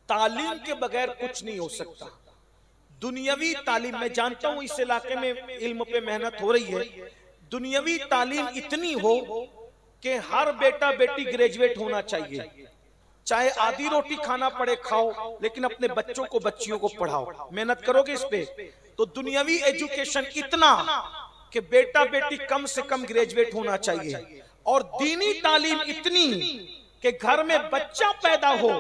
तालीम के बगैर कुछ नहीं हो सकता। दुनियावी तालीम, मैं जानता हूं इस इलाके में इल्म पे मेहनत हो रही है, दुनियावी तालीम इतनी हो कि हर बेटा बेटी ग्रेजुएट होना चाहिए। चाहे आधी रोटी खाना पड़े खाओ, लेकिन अपने बच्चों को बच्चियों को पढ़ाओ। मेहनत करोगे इस पे तो दुनियावी एजुकेशन इतना कि बेटा बेटी कम से कम ग्रेजुएट होना चाहिए, और दीनी तालीम इतनी कि घर में बच्चा पैदा हो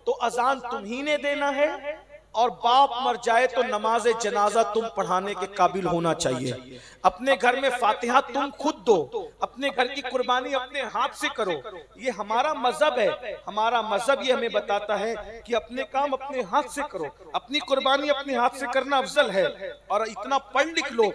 तो अजान तुम्ही ने देना है, और बाप मर जाए तो नमाज जनाजा तुम पढ़ाने के काबिल होना चाहिए। अपने घर में फातिहा तुम खुद दो, अपने घर की कुर्बानी अपने हाथ से करो। ये हमारा मजहब है, हमारा मजहब ये हमें बताता है कि अपने काम अपने हाथ से करो, अपनी कुर्बानी अपने हाथ से करना अफजल है। और इतना पढ़ लिख लो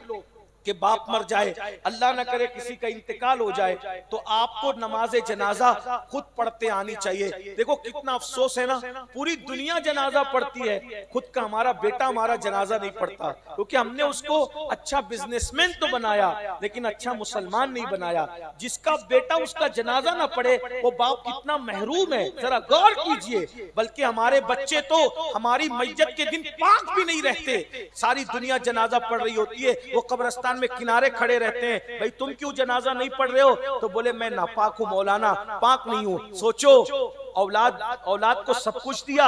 कि बाप मर जाए, अल्लाह न करे किसी का इंतकाल हो जाए, तो आपको नमाज जनाजा खुद पढ़ते आनी चाहिए। देखो कितना अफसोस है ना, पूरी दुनिया जनाजा पढ़ती है, खुद का हमारा बेटा हमारा जनाजा नहीं पढ़ता, क्योंकि हमने उसको अच्छा बिजनेसमैन तो बनाया लेकिन अच्छा मुसलमान नहीं बनाया। जिसका बेटा उसका जनाजा ना पढ़े वो बाप कितना महरूम है, जरा गौर कीजिए। बल्कि हमारे बच्चे तो हमारी मैयत के दिन पाक भी नहीं रहते, सारी दुनिया जनाजा पढ़ रही होती है, वो कब्रिस्तान में किनारे खड़े रहते हैं, भाई तुम क्यों जनाजा नहीं पढ़ रहे हो? तो बोले मैं नापाक हूं मौलाना, पाक नहीं हूं। सोचो, औलाद को सब कुछ दिया,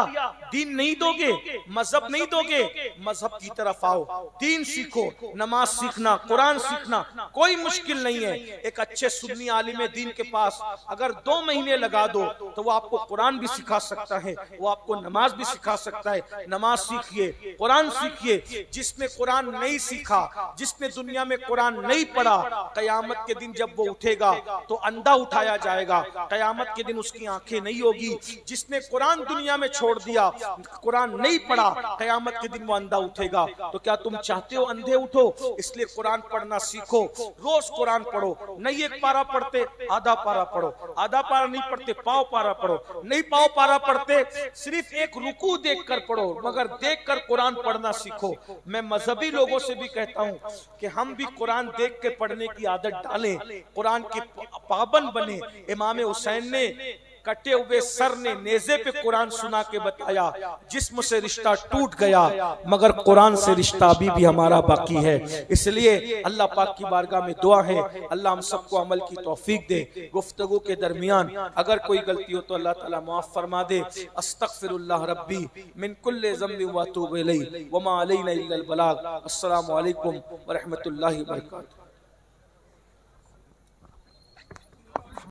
दीन नहीं दोगे, मजहब नहीं दोगे, मजहब की तरफ आओ, दीन सीखो। नमाज सीखना, कुरान सीखना कोई मुश्किल नहीं है। एक अच्छे सुन्नी आलिम दीन के पास अगर 2 महीने लगा दो तो वो आपको कुरान भी सिखा सकता है, वो आपको नमाज भी सिखा सकता है। नमाज सीखिए, कुरान सीखिए। जिसने कुरान नहीं सीखा, जिसने दुनिया में कुरान नहीं पढ़ा, कयामत के दिन जब वो उठेगा तो अंधा उठाया जाएगा, कयामत के दिन उसकी आंखें नहीं होगी। जिसने कुरान दुनिया में छोड़ दिया, कुरान नहीं पढ़ा, कयामत के दिन वो अंधा उठेगा। तो क्या तुम चाहते हो अंधे उठो? इसलिए कुरान पढ़ना सीखो, रोज कुरान पढ़ो। नहीं एक पारा पढ़ते आधा पारा पढ़ो, आधा पारा नहीं पढ़ते पाव पारा पढ़ो, नहीं पाव पारा पढ़ते सिर्फ एक रुकू देख कर पढ़ो, मगर देख कर कुरान पढ़ना सीखो। मैं मजहबी लोगों से भी कहता हूं कि हम भी कुरान देख के पढ़ने की आदत डालें, कुरान के पाबंद बने। इमाम हुसैन ने कटे हुए सर ने नेज़े पे कुरान सुना के बताया, जिस्म से रिश्ता टूट गया मगर कुरान से रिश्ता अभी भी हमारा बाकी है। इसलिए अल्लाह पाक की बारगाह में दुआ है, अल्लाह हम सबको अमल की तौफीक दे। गुफ्तगू के दरमियान अगर कोई गलती हो तो अल्लाह ताला माफ फरमा दे। अस्तगफिरुल्लाह रब्बी मिन कुल्लि ज़म्बिन व अतूबु इलैहि व मा अलैना इल्लल बलाग। अस्सलामु अलैकुम व रहमतुल्लाहि व बरकातुहू।